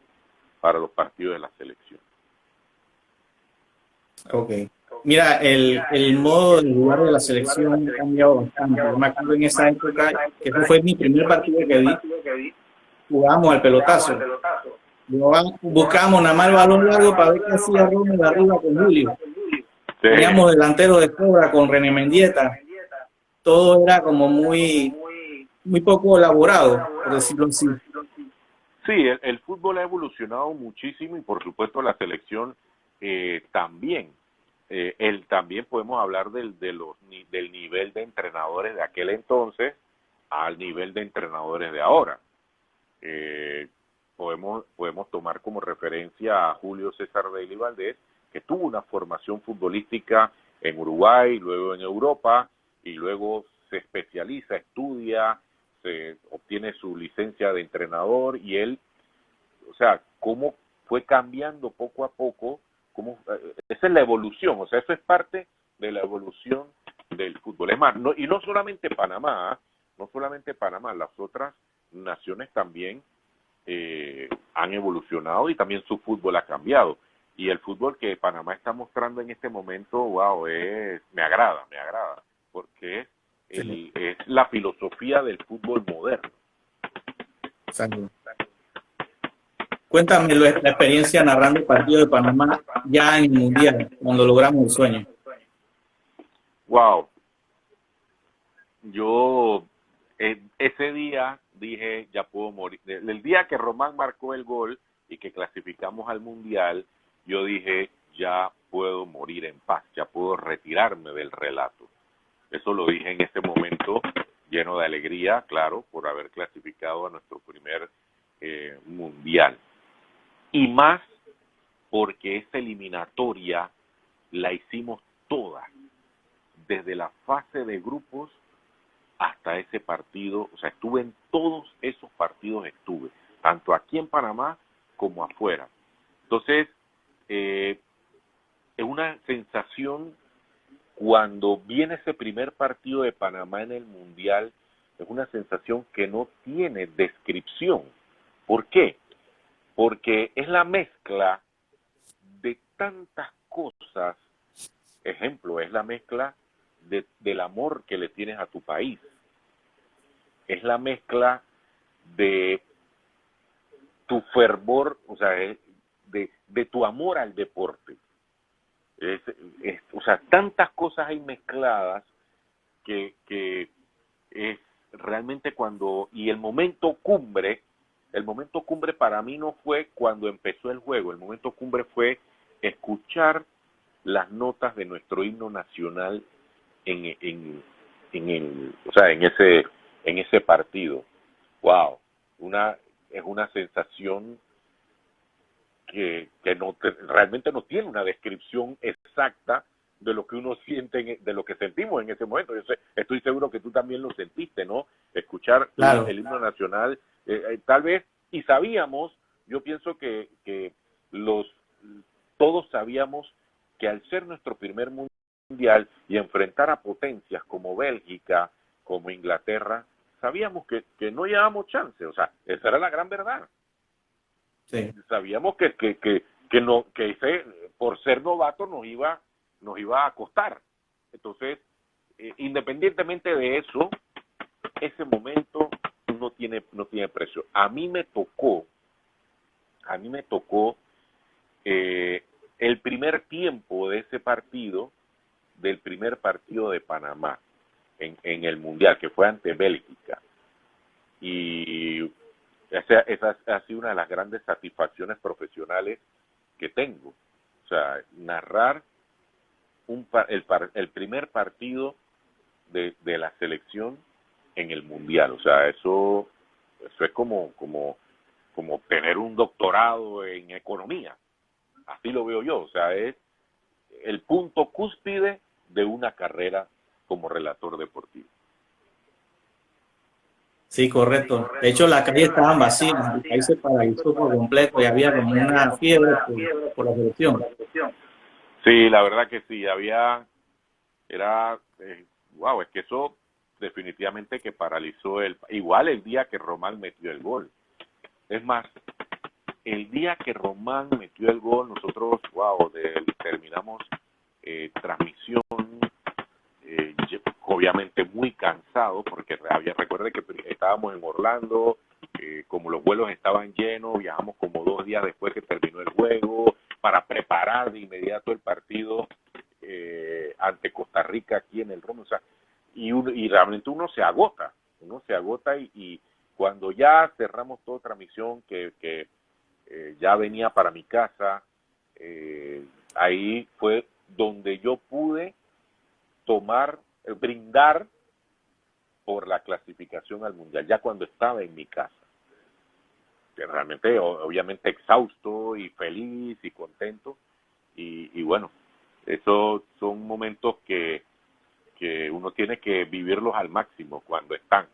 para los partidos de la selección. Ok. Mira, el modo de jugar de la selección ha cambiado bastante. Yo me acuerdo en esa época, que ese fue mi primer partido que vi, jugábamos al pelotazo. Buscábamos nada más el balón largo para ver qué hacía Rommel arriba con Julio. Sí. Teníamos delanteros de sobra con René Mendieta. Todo era como muy poco elaborado, por decirlo así. Sí, el fútbol ha evolucionado muchísimo y por supuesto la selección también. También podemos hablar del nivel de entrenadores de aquel entonces al nivel de entrenadores de ahora. Podemos tomar como referencia a Julio César Daily Valdés, que tuvo una formación futbolística en Uruguay, luego en Europa, y luego se especializa, estudia, se obtiene su licencia de entrenador, y él, o sea, cómo fue cambiando poco a poco, esa es la evolución, o sea, eso es parte de la evolución del fútbol. Es más, y no solamente Panamá, las otras naciones también han evolucionado y también su fútbol ha cambiado. Y el fútbol que Panamá está mostrando en este momento, wow, me agrada, porque es la filosofía del fútbol moderno. Exacto. Cuéntame la experiencia narrando el partido de Panamá ya en el Mundial, cuando logramos el sueño. Wow. Yo ese día dije, ya puedo morir. El día que Román marcó el gol y que clasificamos al Mundial, yo dije, ya puedo morir en paz, ya puedo retirarme del relato. Eso lo dije en ese momento, lleno de alegría, claro, por haber clasificado a nuestro primer Mundial. Y más porque esta eliminatoria la hicimos toda, desde la fase de grupos hasta ese partido, o sea, estuve en todos esos partidos, tanto aquí en Panamá como afuera. Entonces, es una sensación cuando viene ese primer partido de Panamá en el Mundial, es una sensación que no tiene descripción. ¿Por qué? Porque es la mezcla de tantas cosas. Ejemplo, es la mezcla del amor que le tienes a tu país. Es la mezcla de tu fervor, o sea, de tu amor al deporte. O sea, tantas cosas hay mezcladas que es realmente y el momento cumbre para mí no fue cuando empezó el juego, el momento cumbre fue escuchar las notas de nuestro himno nacional en ese partido. Wow, es una sensación que realmente no tiene una descripción exacta de lo que uno siente, de lo que sentimos en ese momento. Estoy seguro que tú también lo sentiste, ¿no? Escuchar Claro. el himno nacional, tal vez, y sabíamos, yo pienso que todos sabíamos que al ser nuestro primer mundial y enfrentar a potencias como Bélgica, como Inglaterra, sabíamos que no llevábamos chance, o sea, esa era la gran verdad. Sí. Sabíamos que por ser novato nos iba a costar. Entonces, independientemente de eso, ese momento no tiene precio. A mí me tocó el primer tiempo de ese partido, del primer partido de Panamá en el Mundial, que fue ante Bélgica. Y esa ha sido una de las grandes satisfacciones profesionales que tengo. O sea, narrar el primer partido de la selección en el Mundial. O sea, eso es como obtener un doctorado en economía. Así lo veo yo. O sea, es el punto cúspide de una carrera como relator deportivo. Sí, correcto. De hecho, las calles estaban vacías, el país se paralizó por completo y había como una fiebre por la selección. Sí, la verdad que sí, wow, es que eso definitivamente que paralizó igual el día que Román metió el gol. Es más, el día que Román metió el gol, nosotros, wow, terminamos transmisión, obviamente muy cansado, porque recuerde que estábamos en Orlando, como los vuelos estaban llenos, viajamos como 2 días después que terminó el juego, para preparar de inmediato el partido ante Costa Rica aquí en el Roma. O sea, y realmente uno se agota y cuando ya cerramos toda transmisión, que ya venía para mi casa, ahí fue donde yo pude brindar por la clasificación al Mundial, ya cuando estaba en mi casa. Que realmente, obviamente, exhausto y feliz y contento. Y bueno, esos son momentos que uno tiene que vivirlos al máximo cuando están.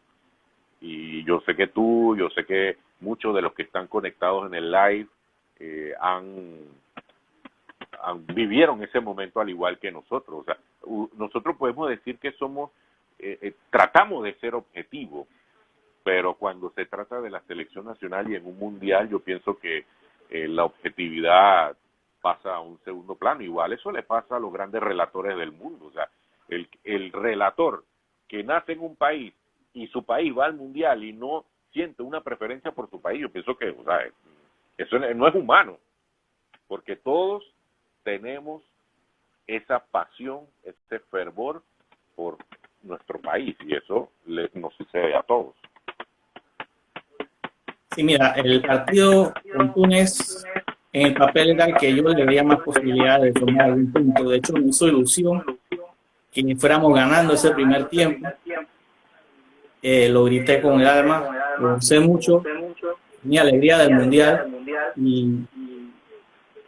Y yo sé que muchos de los que están conectados en el live vivieron ese momento al igual que nosotros. O sea, nosotros podemos decir que tratamos de ser objetivos, pero cuando se trata de la selección nacional y en un mundial, yo pienso que la objetividad pasa a un segundo plano. Igual eso le pasa a los grandes relatores del mundo. O sea, el relator que nace en un país y su país va al mundial y no siente una preferencia por su país, yo pienso que, o sea, eso no es humano, porque todos tenemos esa pasión, ese fervor por nuestro país, y eso nos sucede a todos. Sí, mira, el partido con Túnez en el papel era el que yo le veía más posibilidades de tomar algún punto. De hecho, me hizo ilusión que fuéramos ganando ese primer tiempo. Lo grité con el alma, lo usé mucho, mi alegría del Mundial, y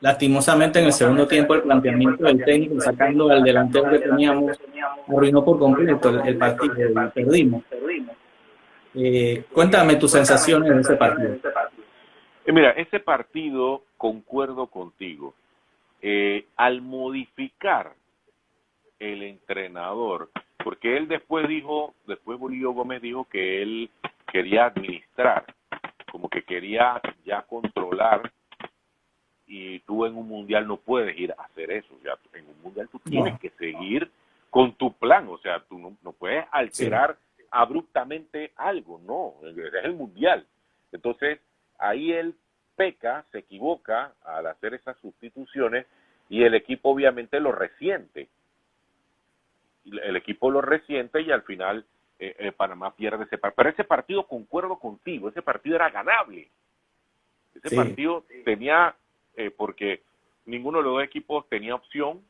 lastimosamente en el segundo tiempo el planteamiento del técnico sacando al delantero que teníamos arruinó por completo el partido y perdimos. Cuéntame tus sensaciones de ese partido. Mira, ese partido, concuerdo contigo. Al modificar el entrenador, porque él después Bolillo Gómez dijo que él quería administrar, como que quería ya controlar, y tú en un mundial no puedes ir a hacer eso. Ya en un mundial tú tienes que seguir con tu plan, o sea, tú no puedes alterar abruptamente algo, no, es el mundial. Entonces, ahí él peca, se equivoca al hacer esas sustituciones, y el equipo obviamente lo resiente. El equipo lo resiente y al final Panamá pierde ese partido. Pero ese partido, concuerdo contigo, ese partido era ganable. Ese partido tenía, porque ninguno de los dos equipos tenía opción.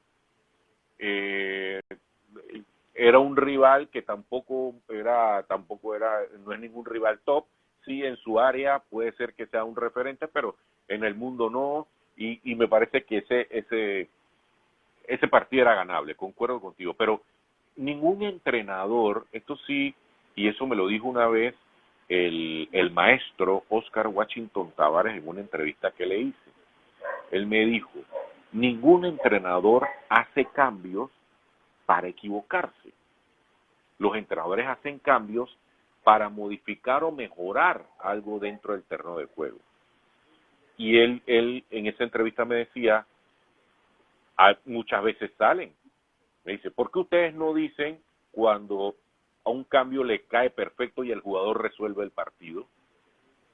Era un rival que tampoco era, no es ningún rival top. Sí, en su área puede ser que sea un referente, pero en el mundo no. Y me parece que ese partido era ganable, concuerdo contigo. Pero ningún entrenador, esto sí, y eso me lo dijo una vez el maestro Oscar Washington Tavares en una entrevista que le hice. Él me dijo, ningún entrenador hace cambios para equivocarse. Los entrenadores hacen cambios para modificar o mejorar algo dentro del terreno de juego. y él en esa entrevista me decía, muchas veces salen. Me dice, ¿por qué ustedes no dicen cuando a un cambio le cae perfecto y el jugador resuelve el partido?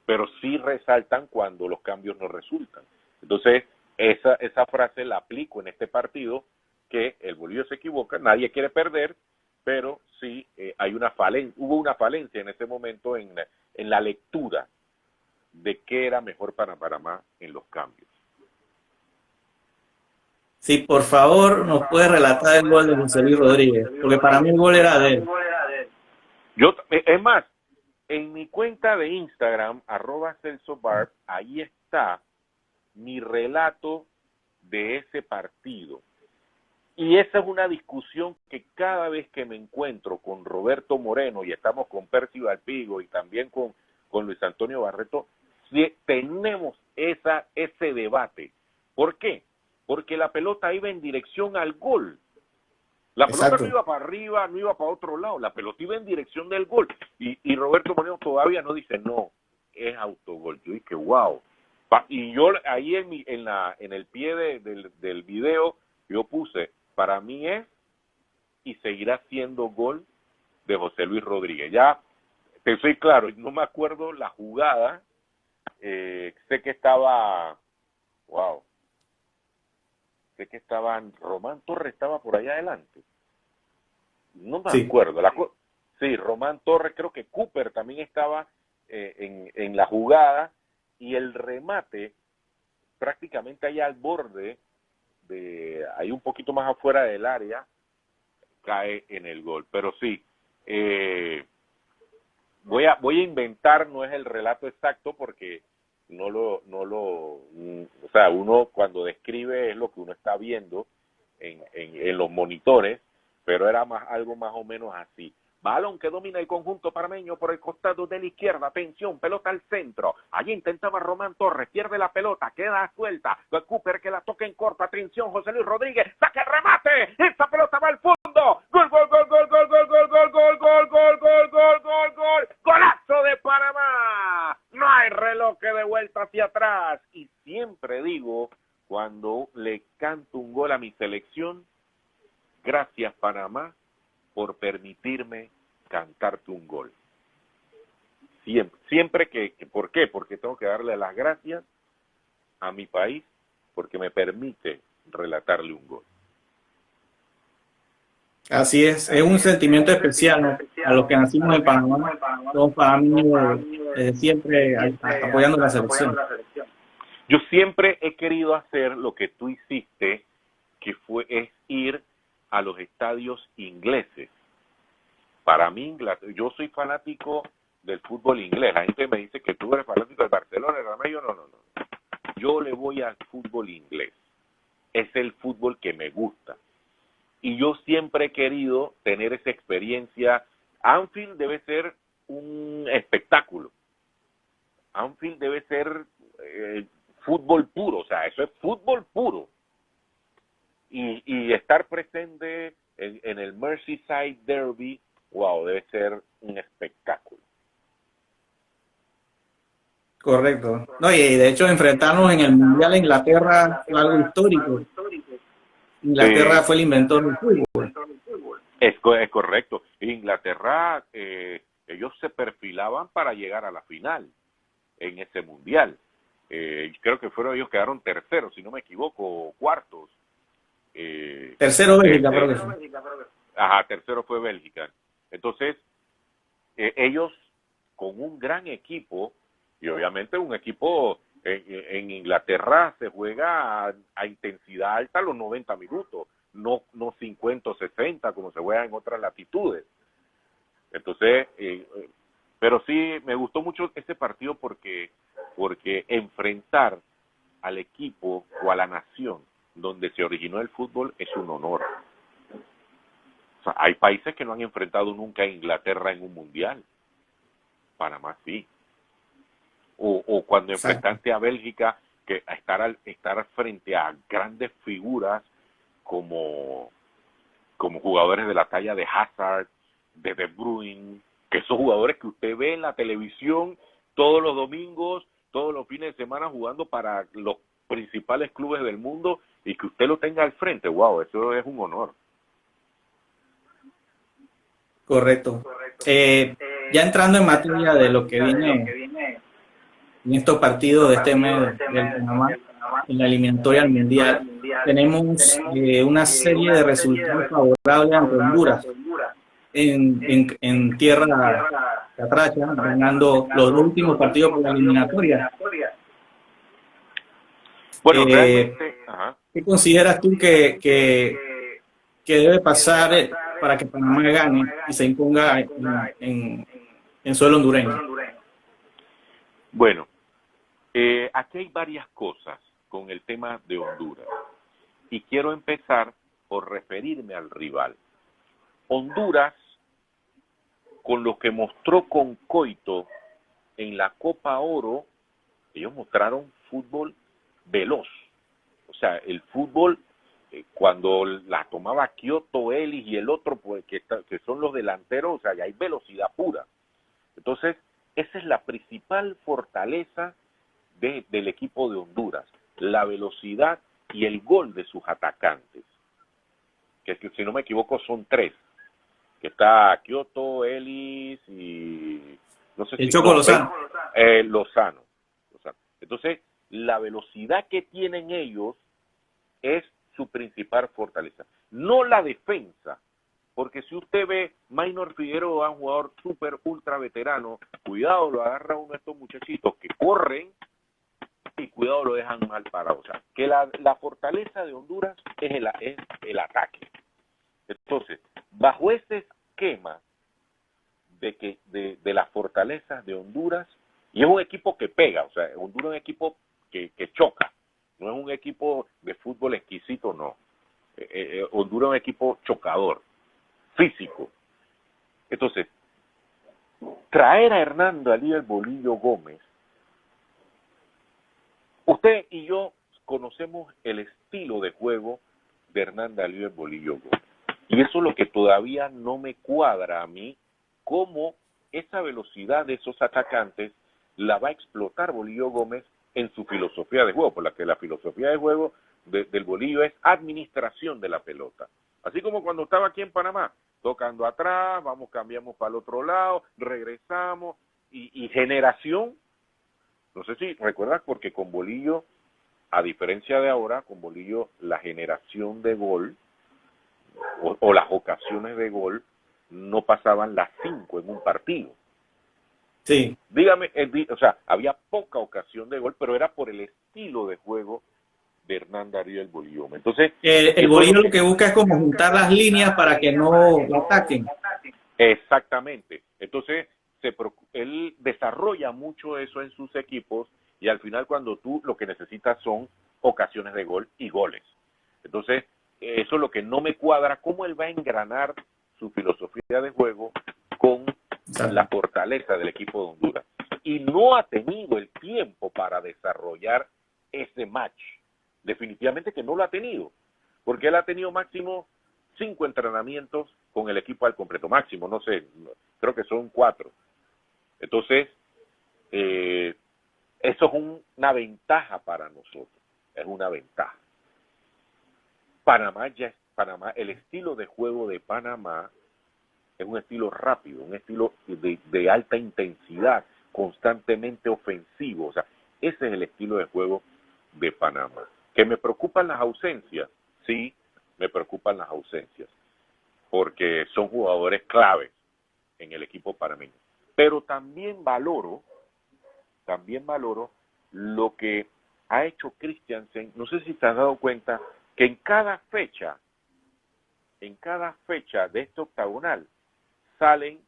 Pero sí resaltan cuando los cambios no resultan. Entonces, esa frase la aplico en este partido, que el Bolillo se equivoca, nadie quiere perder, pero sí hay hubo una falencia en ese momento en la lectura de qué era mejor para Panamá en los cambios. Sí, por favor, nos puede relatar el gol de José Luis Rodríguez, porque para mí el gol era de él. Es más, en mi cuenta de Instagram, @CelsoBarb, ahí está mi relato de ese partido. Y esa es una discusión que cada vez que me encuentro con Roberto Moreno, y estamos con Percy Valpigo y también con Luis Antonio Barreto, tenemos ese debate. ¿Por qué? Porque la pelota iba en dirección al gol. La pelota no iba para arriba, no iba para otro lado, la pelota iba en dirección del gol. Y Roberto Moreno todavía no dice, no, es autogol. Yo dije, wow. Y yo ahí en el pie del video, yo puse, para mí es y seguirá siendo gol de José Luis Rodríguez. Ya, te soy claro, no me acuerdo la jugada, sé que estaba, wow, sé que Román Torres estaba por allá adelante. No me acuerdo. Sí, Román Torres, creo que Cooper también estaba en la jugada, y el remate prácticamente allá al borde, ahí un poquito más afuera del área, cae en el gol. Pero sí, voy a inventar, no es el relato exacto porque o sea, uno cuando describe es lo que uno está viendo en los monitores, pero era algo más o menos así. Balón que domina el conjunto panameño por el costado de la izquierda. Atención, pelota al centro. Allí intentaba Román Torres, pierde la pelota, queda suelta. Cooper que la toca en corto. Atención, José Luis Rodríguez, saca el remate. Esta pelota va al fondo. Gol, gol, gol, gol, gol, gol, gol, gol, gol, gol, gol, gol, gol, gol, gol. Golazo de Panamá. No hay reloj que de vuelta hacia atrás. Y siempre digo, cuando le canto un gol a mi selección, gracias Panamá por permitirme cantarte un gol. Siempre que, ¿por qué? Porque tengo que darle las gracias a mi país porque me permite relatarle un gol. Así es un sentimiento especial, ¿no? A los que nacimos en Panamá, somos panameños desde siempre apoyando la selección. Yo siempre he querido hacer lo que tú hiciste, que es ir a los estadios ingleses. Para mí, yo soy fanático del fútbol inglés. La gente me dice que tú eres fanático del Barcelona, el Real Madrid. No. Yo le voy al fútbol inglés. Es el fútbol que me gusta. Y yo siempre he querido tener esa experiencia. Anfield debe ser un espectáculo. Anfield debe ser fútbol puro. O sea, eso es fútbol puro. Y estar presente en el Merseyside Derby, wow, debe ser un espectáculo. Correcto. No, y de hecho enfrentarnos en el Mundial a Inglaterra fue algo histórico. Inglaterra fue el inventor del fútbol. Es correcto. Inglaterra, ellos se perfilaban para llegar a la final en ese Mundial. Creo que ellos quedaron terceros, si no me equivoco, o cuartos. Tercero Bélgica, creo que fue. Ajá, tercero fue Bélgica. Entonces, ellos con un gran equipo, y obviamente un equipo en Inglaterra se juega a intensidad alta los 90 minutos, no 50 o 60 como se juega en otras latitudes. Entonces, pero sí, me gustó mucho ese partido porque enfrentar al equipo o a la nación donde se originó el fútbol es un honor. O sea, hay países que no han enfrentado nunca a Inglaterra en un mundial. Panamá sí. O cuando enfrentaste a Bélgica, que estar frente a grandes figuras como jugadores de la talla de Hazard, de Bruyne, que esos jugadores que usted ve en la televisión todos los domingos todos los fines de semana jugando para los principales clubes del mundo y que usted lo tenga al frente. Wow, eso es un honor. Correcto. Ya entrando en materia de lo que viene en estos partidos de este mes del Panamá, en la eliminatoria al Mundial, tenemos una serie de resultados favorables ante Honduras en tierra catracha, ganando los dos últimos partidos por la eliminatoria. Bueno, realmente, ¿qué consideras tú que debe pasar para que Panamá gane y se imponga en suelo hondureño? Bueno, aquí hay varias cosas con el tema de Honduras y quiero empezar por referirme al rival. Honduras, con lo que mostró con Coito en la Copa Oro, ellos mostraron fútbol veloz. O sea, el fútbol, cuando la tomaba Kioto, Ellis y el otro, pues, que son los delanteros, o sea, ya hay velocidad pura. Entonces, esa es la principal fortaleza del equipo de Honduras, la velocidad y el gol de sus atacantes, que si no me equivoco son 3, que está Kioto, Ellis y no sé el Choco Lozano. Lozano. Entonces, la velocidad que tienen ellos es su principal fortaleza, no la defensa, porque si usted ve Maynor Figueroa, un jugador súper ultra veterano, cuidado, lo agarra uno de estos muchachitos que corren y cuidado, lo dejan mal parado. O sea, que la fortaleza de Honduras es el ataque. Entonces, bajo ese esquema de las fortalezas de Honduras, y es un equipo que pega, o sea, Honduras es un equipo que choca, no es un equipo de fútbol exquisito, no. Honduras es un equipo chocador, físico. Entonces, traer a Hernando Ali el Bolillo Gómez, usted y yo conocemos el estilo de juego de Hernando Ali el Bolillo Gómez. Y eso es lo que todavía no me cuadra a mí, cómo esa velocidad de esos atacantes la va a explotar Bolillo Gómez en su filosofía de juego, por la que la filosofía de juego del Bolillo es administración de la pelota. Así como cuando estaba aquí en Panamá, tocando atrás, cambiamos para el otro lado, regresamos, y generación, no sé si recuerdas, porque con Bolillo, a diferencia de ahora, con Bolillo la generación de gol, o las ocasiones de gol, no pasaban las 5 en un partido. Sí. Dígame, o sea, había poca ocasión de gol, pero era por el estilo de juego de Hernán Darío el Bolillo. Entonces, el Bolillo lo que busca es como juntar las líneas para que no lo ataquen. Exactamente. Entonces, él desarrolla mucho eso en sus equipos y al final cuando tú lo que necesitas son ocasiones de gol y goles. Entonces, eso es lo que no me cuadra, cómo él va a engranar su filosofía de juego con la fortaleza del equipo de Honduras. Y no ha tenido el tiempo para desarrollar ese match. Definitivamente que no lo ha tenido, porque él ha tenido máximo 5 entrenamientos con el equipo al completo, máximo, no sé, creo que son 4. Entonces, eso es una ventaja para nosotros, es una ventaja. Panamá, el estilo de juego de Panamá es un estilo rápido, un estilo de alta intensidad, constantemente ofensivo. O sea, ese es el estilo de juego de Panamá. ¿Que me preocupan las ausencias? Sí, me preocupan las ausencias, porque son jugadores claves en el equipo panameño. Pero también valoro lo que ha hecho Christiansen. No sé si te has dado cuenta que en cada fecha de este octagonal salen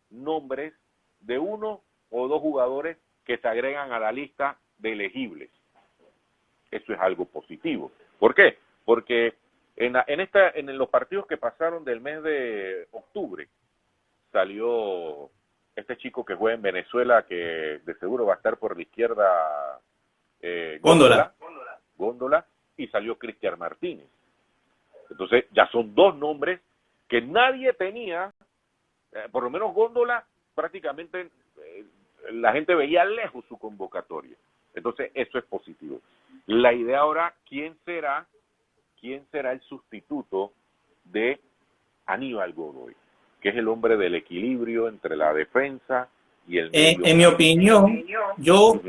nombres de 1 o 2 jugadores que se agregan a la lista de elegibles. Eso es algo positivo. ¿Por qué? Porque en los partidos que pasaron del mes de octubre salió este chico que juega en Venezuela, que de seguro va a estar por la izquierda, Góndola, y salió Cristian Martínez. Entonces ya son 2 nombres que nadie tenía, por lo menos Góndola prácticamente la gente veía lejos su convocatoria. Entonces, eso es positivo. La idea ahora, ¿quién será el sustituto de Aníbal Godoy, que es el hombre del equilibrio entre la defensa y el medio En mi campo? opinión, yo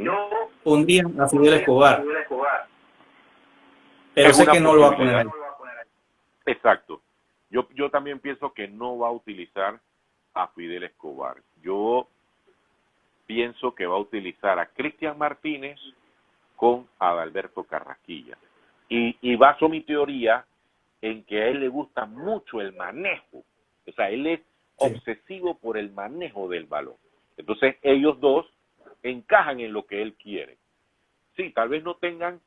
pondría a Fidel Escobar, pero Es sé una que no lo va a poner posibilidad. ahí. Exacto. Yo también pienso que no va a utilizar a Fidel Escobar. Yo pienso que va a utilizar a Cristian Martínez con Adalberto Carrasquilla. Y baso mi teoría en que a él le gusta mucho el manejo. O sea, él es obsesivo por el manejo del balón. Entonces, ellos dos encajan en lo que él quiere. Sí, tal vez no tengan,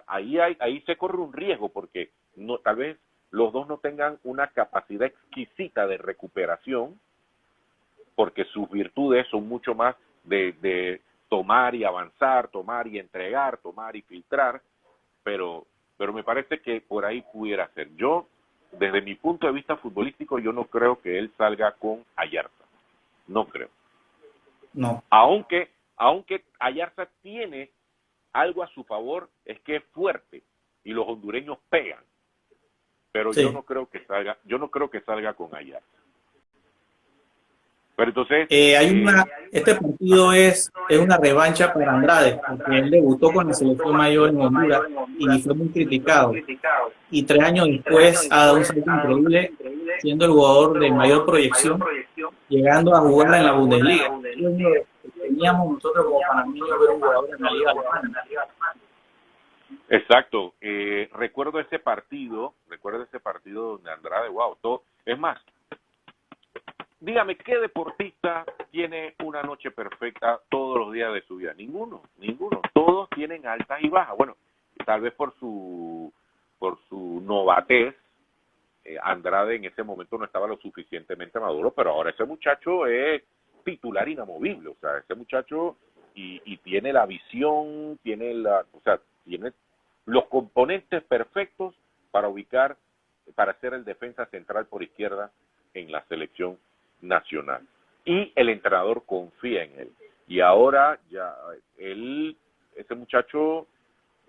ahí se corre un riesgo, porque no, tal vez los dos no tengan una capacidad exquisita de recuperación, porque sus virtudes son mucho más de tomar y avanzar, tomar y entregar, tomar y filtrar, pero me parece que por ahí pudiera ser. Yo, desde mi punto de vista futbolístico, yo no creo que él salga con Ayarza. No creo. No. Aunque Ayarza tiene algo a su favor, es que es fuerte y los hondureños pegan. Pero Sí. yo no creo que salga con Ayarza. Pero entonces este partido es una revancha para Andrade, porque él debutó con la selección mayor en Honduras y fue muy criticado. Y 3 años después ha dado un salto increíble, siendo el jugador de mayor proyección, llegando a jugar en la Bundesliga. Teníamos nosotros como panameños ver un jugador en la liga alemana. Exacto. Recuerdo ese partido donde Andrade, wow, todo, es más, dígame, ¿qué deportista tiene una noche perfecta todos los días de su vida? Ninguno. Todos tienen altas y bajas. Bueno, tal vez por su novatez, Andrade en ese momento no estaba lo suficientemente maduro, pero ahora ese muchacho es titular inamovible. O sea, ese muchacho y tiene la visión, tiene los componentes perfectos para ser el defensa central por izquierda en la selección nacional. Y el entrenador confía en él. Y ahora ya ese muchacho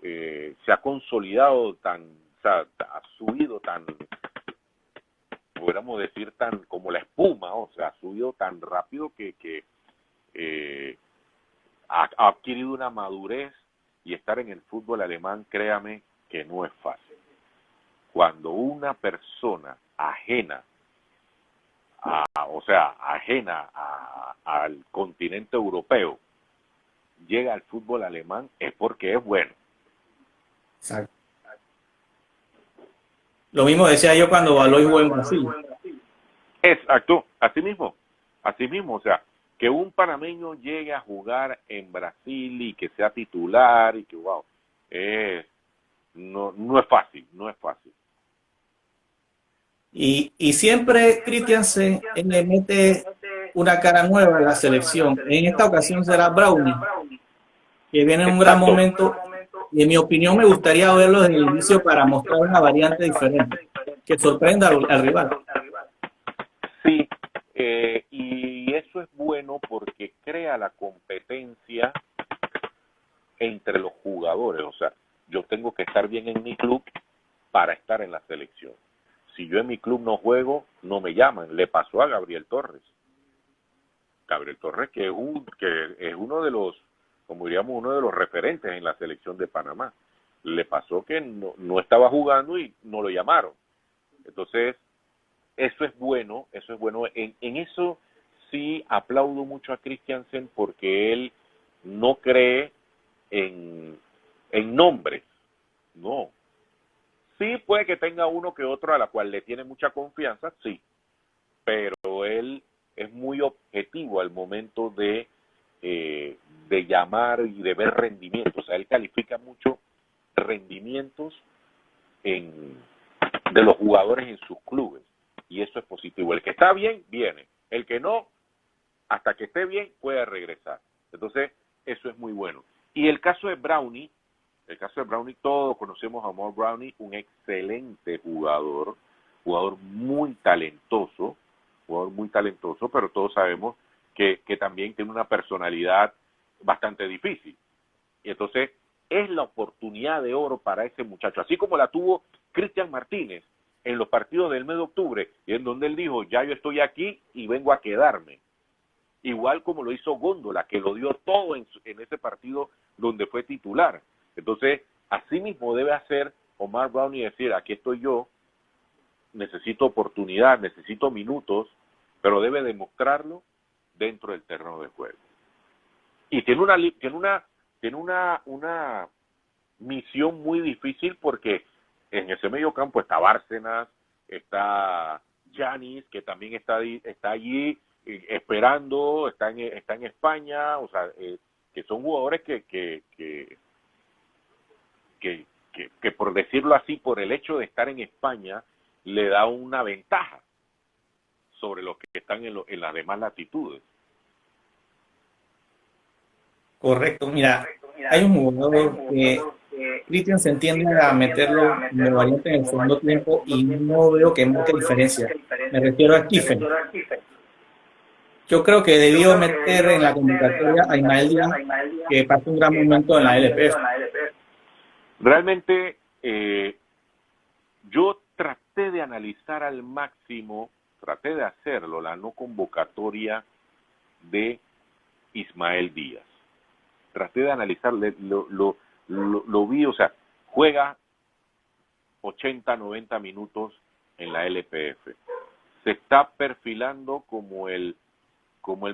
se ha consolidado ha subido podríamos decir tan como la espuma, o sea, ha subido tan rápido que ha adquirido una madurez, y estar en el fútbol alemán, créame que no es fácil. Cuando una persona ajena al continente europeo llega al fútbol alemán, es porque es bueno. Exacto. Lo mismo decía yo cuando Baloy jugó en Brasil. Exacto, así mismo, o sea, que un panameño llegue a jugar en Brasil y que sea titular y que wow, no es fácil. Y siempre Cristian se le mete una cara nueva a la selección. En esta ocasión será Brownie, que viene en un gran Exacto. momento. Y en mi opinión me gustaría verlo desde el inicio para mostrar una variante diferente, que sorprenda al rival. Sí, y eso es bueno porque crea la competencia entre los jugadores. O sea, yo tengo que estar bien en mi club para estar en la selección. Si yo en mi club no juego, no me llaman. Le pasó a Gabriel Torres. Que es uno de los, como diríamos, uno de los referentes en la selección de Panamá. Le pasó que no estaba jugando y no lo llamaron. Entonces, eso es bueno. En eso sí aplaudo mucho a Christiansen, porque él no cree en nombres. No. Sí puede que tenga uno que otro a la cual le tiene mucha confianza, sí. Pero él es muy objetivo al momento de llamar y de ver rendimientos. O sea, él califica mucho rendimientos de los jugadores en sus clubes. Y eso es positivo. El que está bien, viene. El que no, hasta que esté bien, puede regresar. Entonces, eso es muy bueno. Y el caso de Brownie, todos conocemos a Mauro Brownie, un excelente jugador muy talentoso, pero todos sabemos que también tiene una personalidad bastante difícil. Y entonces es la oportunidad de oro para ese muchacho, así como la tuvo Cristian Martínez en los partidos del mes de octubre, y en donde él dijo, ya yo estoy aquí y vengo a quedarme. Igual como lo hizo Góndola, que lo dio todo en ese partido donde fue titular. Entonces, así mismo debe hacer Omar Brown y decir, aquí estoy yo, necesito oportunidad, necesito minutos, pero debe demostrarlo dentro del terreno de juego. Y tiene una misión muy difícil porque en ese medio campo está Bárcenas, está Giannis, que también está allí esperando, está en España, o sea, que son jugadores que por decirlo así, por el hecho de estar en España, le da una ventaja sobre los que están en las demás latitudes. Correcto, mira, hay un jugador que Cristian se entiende a meterlo como variante en el segundo tiempo y no veo que marque diferencia. Me refiero a Kiefer. Yo creo que debió meter en la convocatoria a Ismael Díaz, que pasa un gran momento en la LPF. Realmente, yo traté de analizar al máximo, traté de hacerlo, la no convocatoria de Ismael Díaz. Traté de analizar, lo vi, o sea, juega 80, 90 minutos en la LPF. Se está perfilando como el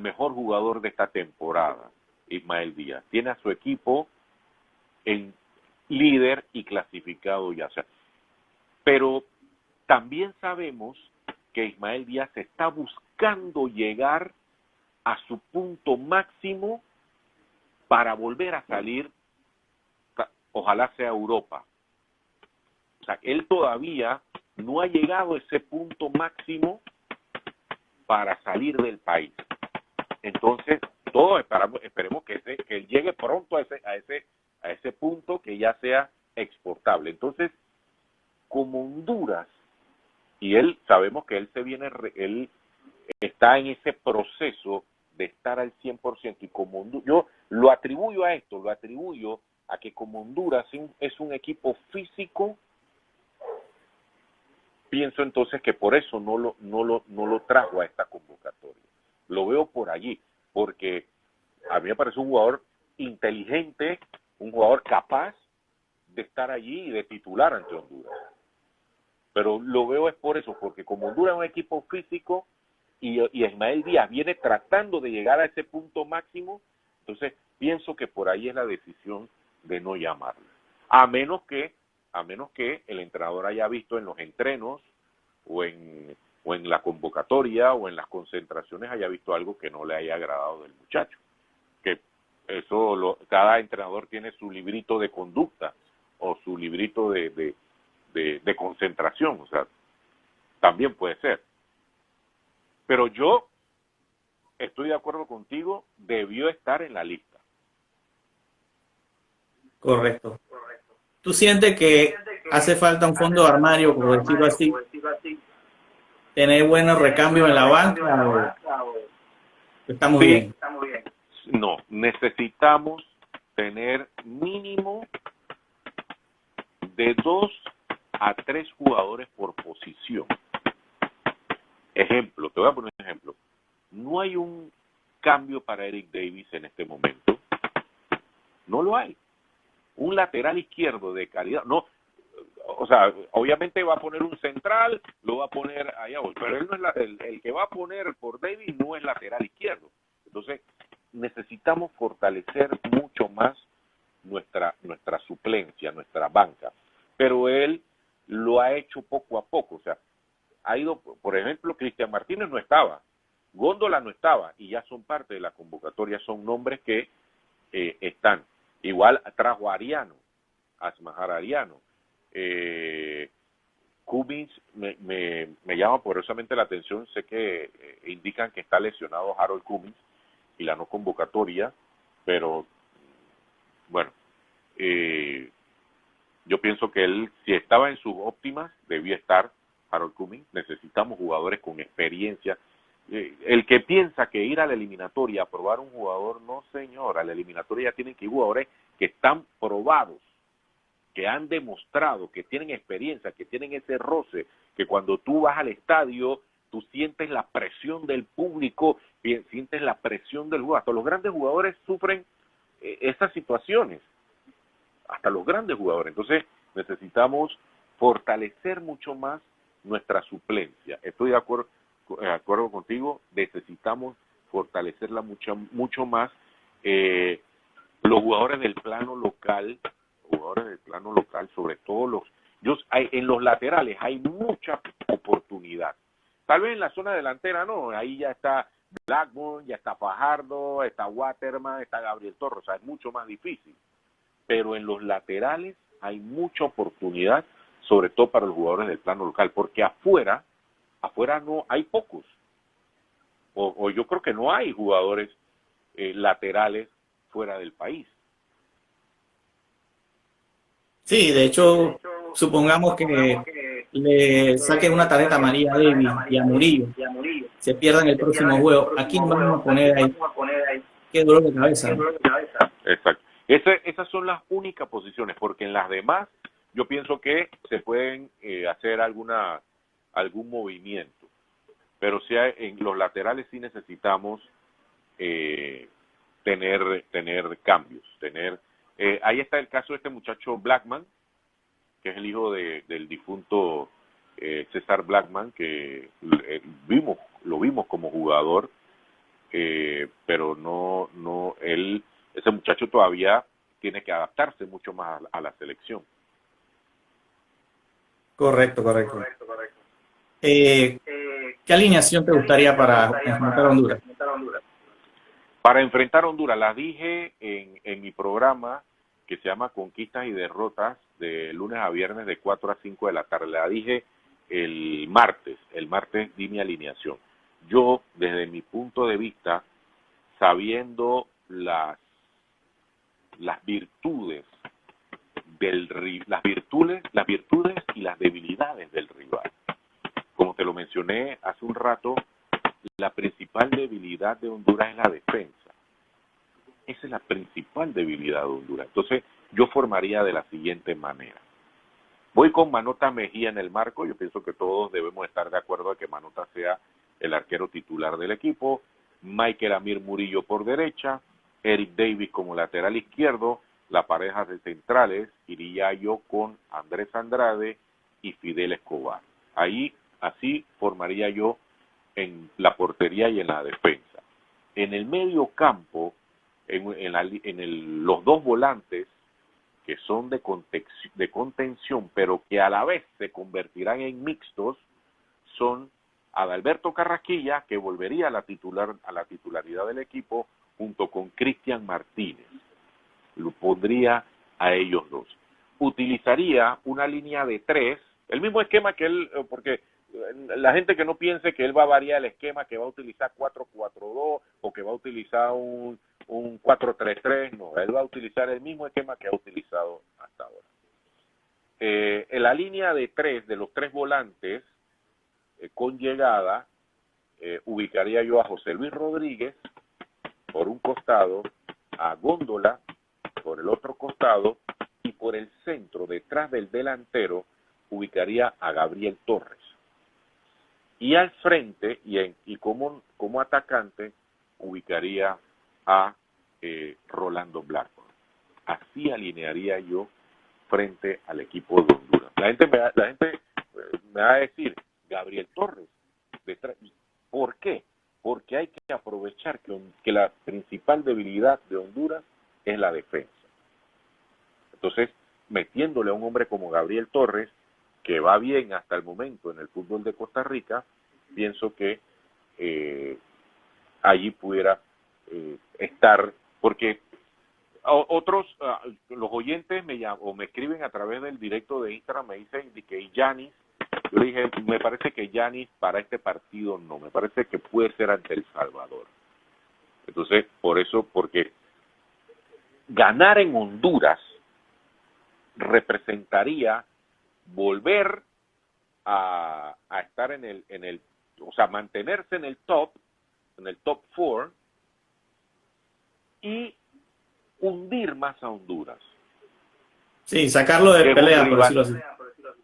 mejor jugador de esta temporada, Ismael Díaz. Tiene a su equipo en líder y clasificado ya. O sea, pero también sabemos que Ismael Díaz está buscando llegar a su punto máximo para volver a salir, ojalá sea Europa. O sea, él todavía no ha llegado a ese punto máximo para salir del país. Entonces, todos esperemos que él llegue pronto a ese punto que ya sea exportable. Entonces, como Honduras, y sabemos que él está en ese proceso de estar al 100%, y como Honduras, yo lo atribuyo a que como Honduras es un equipo físico, pienso entonces que por eso no lo trajo a esta convocatoria. Lo veo por allí, porque a mí me parece un jugador inteligente, un jugador capaz de estar allí y de titular ante Honduras. Pero lo veo es por eso, porque como Honduras es un equipo físico y Ismael Díaz viene tratando de llegar a ese punto máximo, entonces pienso que por ahí es la decisión de no llamarlo. A menos que el entrenador haya visto en los entrenos o en la convocatoria o en las concentraciones haya visto algo que no le haya agradado del muchacho. Que cada entrenador tiene su librito de conducta o su librito de concentración, o sea, también puede ser. Pero yo estoy de acuerdo contigo, debió estar en la lista. Correcto. ¿Tú sientes que hace falta un fondo de armario, por decirlo así, tener buenos recambios en la banca o estamos bien? No, necesitamos tener mínimo de 2 a 3 jugadores por posición. Ejemplo, te voy a poner un ejemplo. No hay un cambio para Eric Davis en este momento. No lo hay. Un lateral izquierdo de calidad. No, o sea, obviamente va a poner un central, lo va a poner allá, pero él no es el que va a poner por Davis no es lateral izquierdo. Entonces, necesitamos fortalecer mucho más nuestra suplencia, nuestra banca. Pero él lo ha hecho poco a poco, o sea, ha ido, por ejemplo, Cristian Martínez no estaba, Góndola no estaba, y ya son parte de la convocatoria, son nombres que están. Igual trajo a Ariano, Asmahar Ariano. Cummins me llama poderosamente la atención, sé que indican que está lesionado Harold Cummins y la no convocatoria, pero bueno, yo pienso que él, si estaba en sus óptimas, debía estar Harold Cummins. Necesitamos jugadores con experiencia el que piensa que ir a la eliminatoria a probar un jugador, no señor, a la eliminatoria ya tienen que ir jugadores que están probados, que han demostrado, que tienen experiencia, que tienen ese roce, que cuando tú vas al estadio, tú sientes la presión del público, sientes la presión del jugador. Hasta los grandes jugadores sufren esas situaciones, hasta los grandes jugadores. Entonces necesitamos fortalecer mucho más nuestra suplencia. Estoy de acuerdo contigo, necesitamos fortalecerla mucho más. Los jugadores del plano local, sobre todo en los laterales hay mucha oportunidad. Tal vez en la zona delantera no, ahí ya está Blackburn, ya está Fajardo, está Waterman, está Gabriel Torres, o sea, es mucho más difícil. Pero en los laterales hay mucha oportunidad, sobre todo para los jugadores del plano local, porque afuera no hay pocos, o yo creo que no hay jugadores laterales fuera del país. Sí, de hecho, supongamos que le saquen una tarjeta amarilla a Davis y a Murillo, se pierdan el próximo juego. ¿A quién vamos a poner ahí? Qué dolor de cabeza, ¿no? Exacto. Esas son las únicas posiciones, porque en las demás yo pienso que se pueden hacer algún movimiento, pero si en los laterales sí necesitamos tener cambios, ahí está el caso de este muchacho Blackman, que es el hijo del difunto César Blackman, que lo vimos como jugador, pero ese muchacho todavía tiene que adaptarse mucho más a la selección. Correcto. ¿Qué alineación te gustaría para enfrentar a Honduras? Para enfrentar a Honduras, las dije en mi programa que se llama Conquistas y Derrotas, de lunes a viernes de 4 a 5 de la tarde. La dije el martes di mi alineación. Yo, desde mi punto de vista, sabiendo las virtudes y las debilidades del rival. Como te lo mencioné hace un rato, la principal debilidad de Honduras es la defensa. Esa es la principal debilidad de Honduras. Entonces, yo formaría de la siguiente manera. Voy con Manota Mejía en el marco. Yo pienso que todos debemos estar de acuerdo de que Manota sea el arquero titular del equipo. Michael Amir Murillo por derecha. Eric Davis como lateral izquierdo. La pareja de centrales iría yo con Andrés Andrade y Fidel Escobar. Así formaría yo en la portería y en la defensa. En el medio campo, los dos volantes que son de contención, pero que a la vez se convertirán en mixtos, son Adalberto Carrasquilla, que volvería a la titularidad del equipo, junto con Cristian Martínez. Lo pondría a ellos dos. Utilizaría una línea de 3, el mismo esquema que él, porque la gente que no piense que él va a variar el esquema, que va a utilizar 4-4-2 o que va a utilizar un 4-3-3, no, él va a utilizar el mismo esquema que ha utilizado hasta ahora. En la línea de 3, de los 3 volantes, con llegada, ubicaría yo a José Luis Rodríguez por un costado, a Góndola por el otro costado, y por el centro, detrás del delantero, ubicaría a Gabriel Torres. Y al frente, y como atacante, ubicaría a Rolando Blackburn. Así alinearía yo frente al equipo de Honduras. La gente me va a decir, Gabriel Torres, ¿por qué? Porque hay que aprovechar que la principal debilidad de Honduras es la defensa. Entonces, metiéndole a un hombre como Gabriel Torres, que va bien hasta el momento en el fútbol de Costa Rica, pienso que allí pudiera estar, porque los oyentes me escriben a través del directo de Instagram, me dicen que Yanis, yo le dije, me parece que Yanis para este partido no, me parece que puede ser ante El Salvador. Entonces, porque ganar en Honduras representaría volver a estar en el o sea, mantenerse en el top 4 y hundir más a Honduras. Sí, sacarlo de pelea, por decirlo así.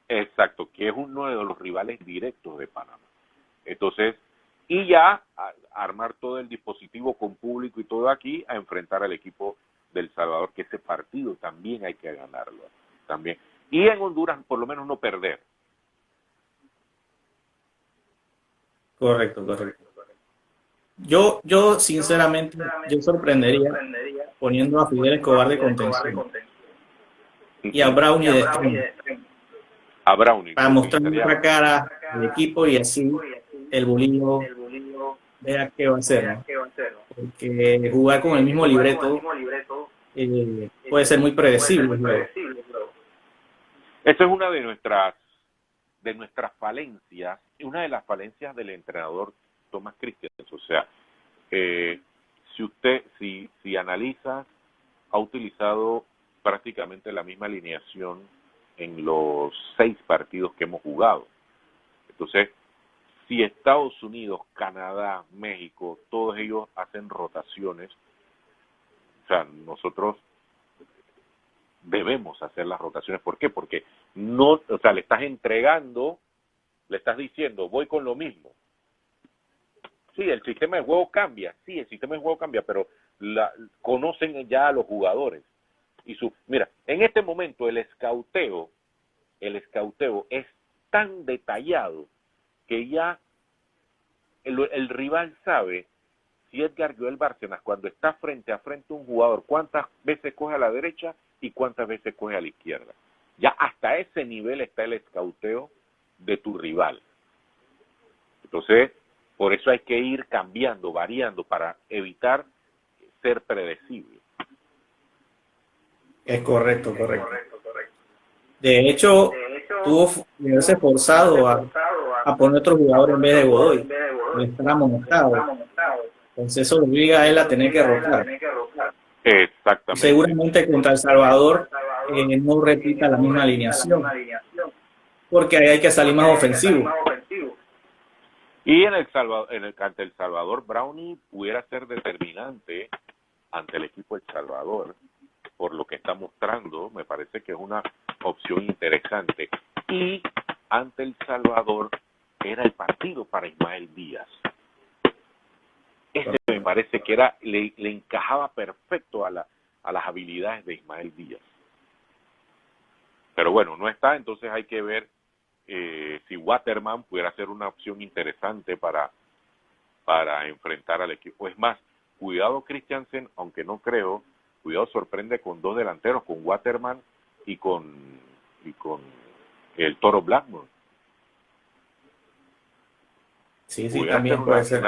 Exacto, que es uno de los rivales directos de Panamá. Entonces, y ya armar todo el dispositivo con público y todo aquí a enfrentar al equipo del Salvador, que ese partido también hay que ganarlo. También. Y en Honduras, por lo menos, no perder. Correcto. Yo sinceramente, yo sorprendería poniendo a Fidel Escobar de contención y a Brownie de extremo A Brownie. para mostrar otra cara al equipo y así el Bolillo vea qué va a hacer, ¿no? Porque jugar con el mismo libreto puede ser muy predecible luego. Esa es una de nuestras falencias, una de las falencias del entrenador Thomas Christiansen. O sea, si analizas, ha utilizado prácticamente la misma alineación en los 6 partidos que hemos jugado. Entonces, si Estados Unidos, Canadá, México, todos ellos hacen rotaciones, o sea, nosotros debemos hacer las rotaciones. ¿Por qué? Porque no, o sea, le estás diciendo, voy con lo mismo. Sí, el sistema de juego cambia, pero conocen ya a los jugadores. Mira, en este momento el escauteo es tan detallado que ya el rival sabe si Edgar Joel Bárcenas, cuando está frente a frente a un jugador, cuántas veces coge a la derecha y cuántas veces coge a la izquierda. Ya hasta ese nivel está el escauteo de tu rival. Entonces, por eso hay que ir cambiando, variando, para evitar ser predecible. Es correcto. De hecho, tuvo que verse forzado a poner otro jugador en vez de Godoy. Él estaba amonestado. Entonces eso obliga a él a tener que rotar. Exactamente. Seguramente contra El Salvador no repita la misma alineación, porque ahí hay que salir más ofensivo. Y ante El Salvador, Brownie pudiera ser determinante ante el equipo El Salvador, por lo que está mostrando. Me parece que es una opción interesante. Y ante El Salvador era el partido para Ismael Díaz. Me parece que le encajaba perfecto a las habilidades de Ismael Díaz. Pero bueno, no está, entonces hay que ver si Waterman pudiera ser una opción interesante para enfrentar al equipo. Es más, cuidado Christiansen, aunque no creo, cuidado sorprende con 2 delanteros, con Waterman y con el Toro Blackmore. Sí, también puede ser.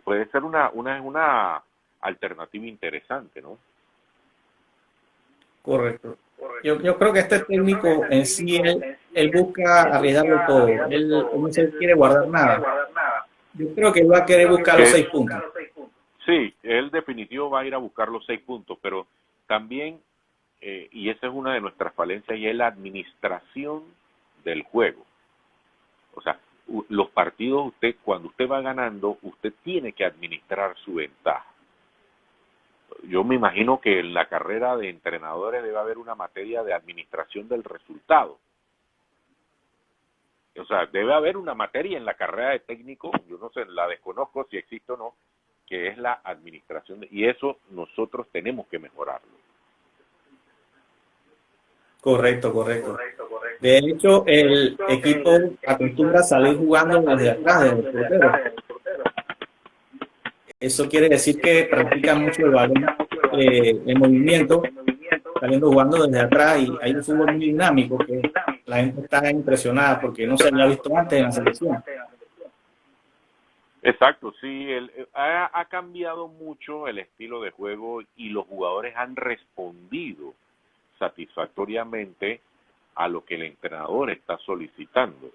Puede ser una alternativa interesante, ¿no? Correcto. Yo creo que este técnico en sí, él busca arriesgarlo todo. Él no se quiere guardar nada. Yo creo que él va a querer buscar los 6 puntos. Sí, él definitivo va a ir a buscar los 6 puntos, pero también, y esa es una de nuestras falencias, y es la administración del juego. O sea, los partidos, cuando usted va ganando, usted tiene que administrar su ventaja. Yo me imagino que en la carrera de entrenadores debe haber una materia de administración del resultado. O sea, debe haber una materia en la carrera de técnico, yo no sé, la desconozco si existe o no, que es la administración, y eso nosotros tenemos que mejorarlo. Correcto. De hecho, el equipo acostumbra a salir jugando desde atrás del portero. Eso quiere decir que practican mucho el balón en movimiento, saliendo jugando desde atrás, y hay un fútbol muy dinámico que la gente está impresionada porque no se había visto antes en la selección. Exacto, sí, ha cambiado mucho el estilo de juego y los jugadores han respondido satisfactoriamente a lo que el entrenador está solicitando.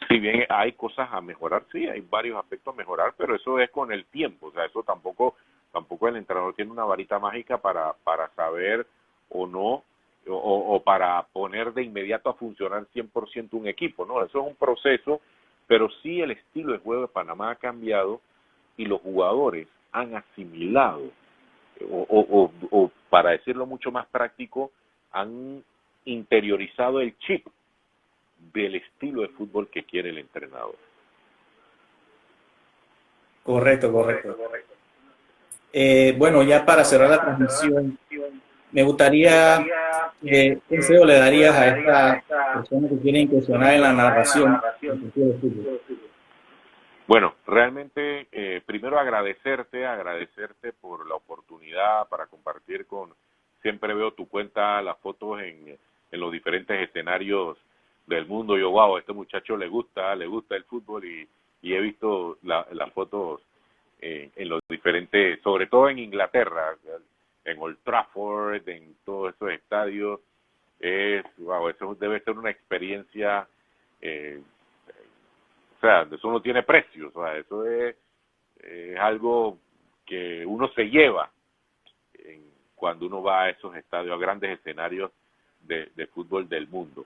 Si bien hay cosas a mejorar, sí, hay varios aspectos a mejorar, pero eso es con el tiempo. O sea, eso tampoco el entrenador tiene una varita mágica para saber o no, o para poner de inmediato a funcionar 100% un equipo, ¿no? Eso es un proceso pero sí el estilo de juego de Panamá ha cambiado y los jugadores han asimilado, o para decirlo mucho más práctico, han interiorizado el chip del estilo de fútbol que quiere el entrenador. Correcto, correcto. Bueno, ya para cerrar la transmisión, me gustaría, ¿qué deseo le darías a esta persona que quiere incursionar en la narración del partido de fútbol? Bueno, realmente primero agradecerte por la oportunidad para compartir siempre veo tu cuenta, las fotos en los diferentes escenarios del mundo. Yo, wow, a este muchacho le gusta el fútbol y he visto las fotos en los diferentes, sobre todo en Inglaterra, en Old Trafford, en todos esos estadios. Wow, eso debe ser una experiencia, o sea, eso no tiene precio, o sea, eso es algo que uno se lleva cuando uno va a esos estadios, a grandes escenarios de fútbol del mundo.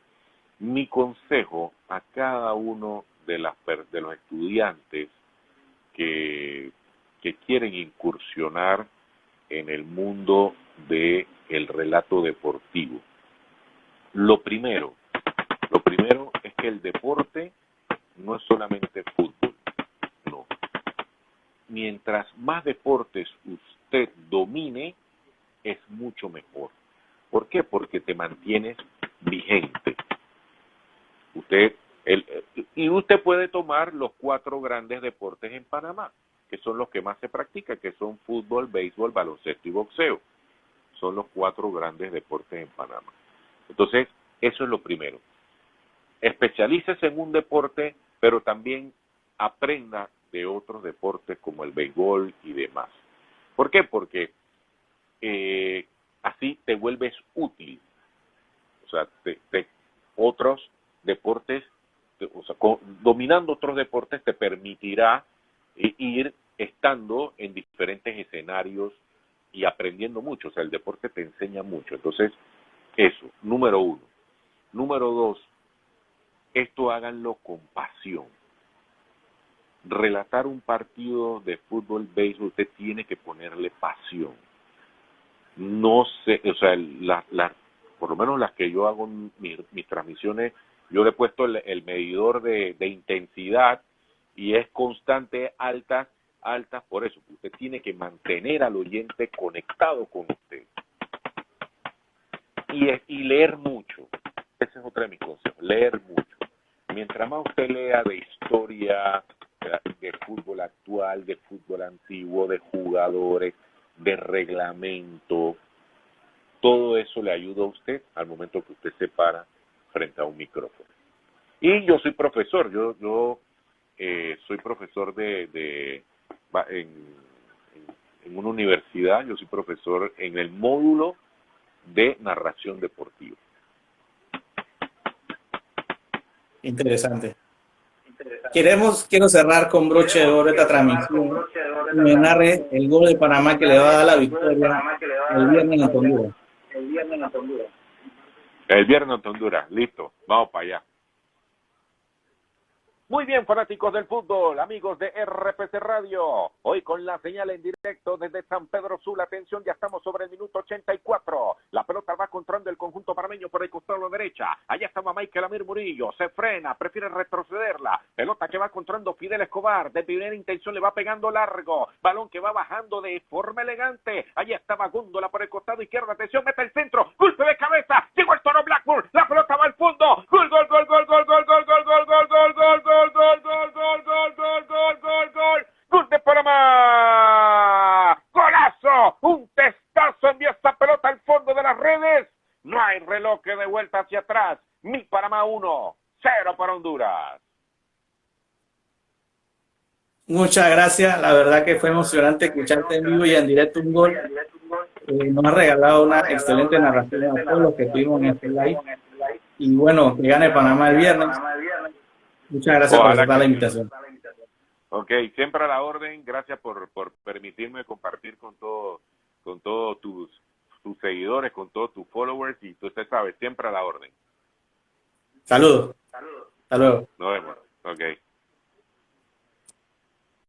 Mi consejo a cada uno de los estudiantes que quieren incursionar en el mundo del relato deportivo. Lo primero es que el deporte no es solamente fútbol, no. Mientras más deportes usted domine, es mucho mejor. ¿Por qué? Porque te mantienes vigente. Y usted puede tomar los 4 grandes deportes en Panamá, que son los que más se practican, que son fútbol, béisbol, baloncesto y boxeo. Son los 4 grandes deportes en Panamá. Entonces, eso es lo primero. Especialícese en un deporte, pero también aprenda de otros deportes como el béisbol y demás. ¿Por qué? Porque así te vuelves útil. O sea, otros deportes, o sea, dominando otros deportes te permitirá ir estando en diferentes escenarios y aprendiendo mucho. O sea, el deporte te enseña mucho. Entonces, eso, número 1. Número 2, esto háganlo con pasión. Relatar un partido de fútbol, béisbol, usted tiene que ponerle pasión. No sé, o sea, por lo menos las que yo hago mis transmisiones, yo le he puesto el medidor de intensidad y es constante, altas, por eso. Usted tiene que mantener al oyente conectado con usted. Y leer mucho. Ese es otro de mis consejos, leer mucho. Mientras más usted lea de historia, de fútbol actual, de fútbol antiguo, de jugadores, de reglamento, todo eso le ayuda a usted al momento que usted se para frente a un micrófono. Y yo soy profesor, yo soy profesor en una universidad, yo soy profesor en el módulo de narración deportiva. Interesante. Quiero cerrar con broche de oro esta transmisión y me narre el gol de Panamá que le va a dar la victoria el viernes en Honduras. El viernes en Honduras, listo, vamos para allá. Muy bien, fanáticos del fútbol, amigos de RPC Radio, hoy con la señal en directo desde San Pedro Sula, atención, ya estamos sobre el minuto 84, la pelota va controlando el conjunto panameño por el costado derecha, allá estaba Michael Amir Murillo, se frena, prefiere retrocederla, pelota que va controlando Fidel Escobar, de primera intención le va pegando largo, balón que va bajando de forma elegante, allá estaba Góndola por el costado izquierdo, atención, mete el centro, golpe de cabeza, llegó el Toro Blackburn, la pelota va al fondo, gol, gol, gol, gol, gol, gol, gol, gol, gol, gol, gol, gol, gol. ¡Gol de Panamá! ¡Golazo! Un testazo envía esta pelota al fondo de las redes. No hay reloj de vuelta hacia atrás. Mi Panamá 1, 0 para Honduras. Muchas gracias, la verdad que fue emocionante escucharte en vivo y en directo un gol. Nos ha regalado una excelente narración a todos los que estuvimos en este live. Y bueno, que gane Panamá el viernes. Muchas gracias por aceptar la invitación. Ok, siempre a la orden. Gracias por permitirme compartir con todos tus seguidores, con todos tus followers. Y usted sabe, siempre a la orden. Saludos. Hasta luego. Nos vemos. Ok.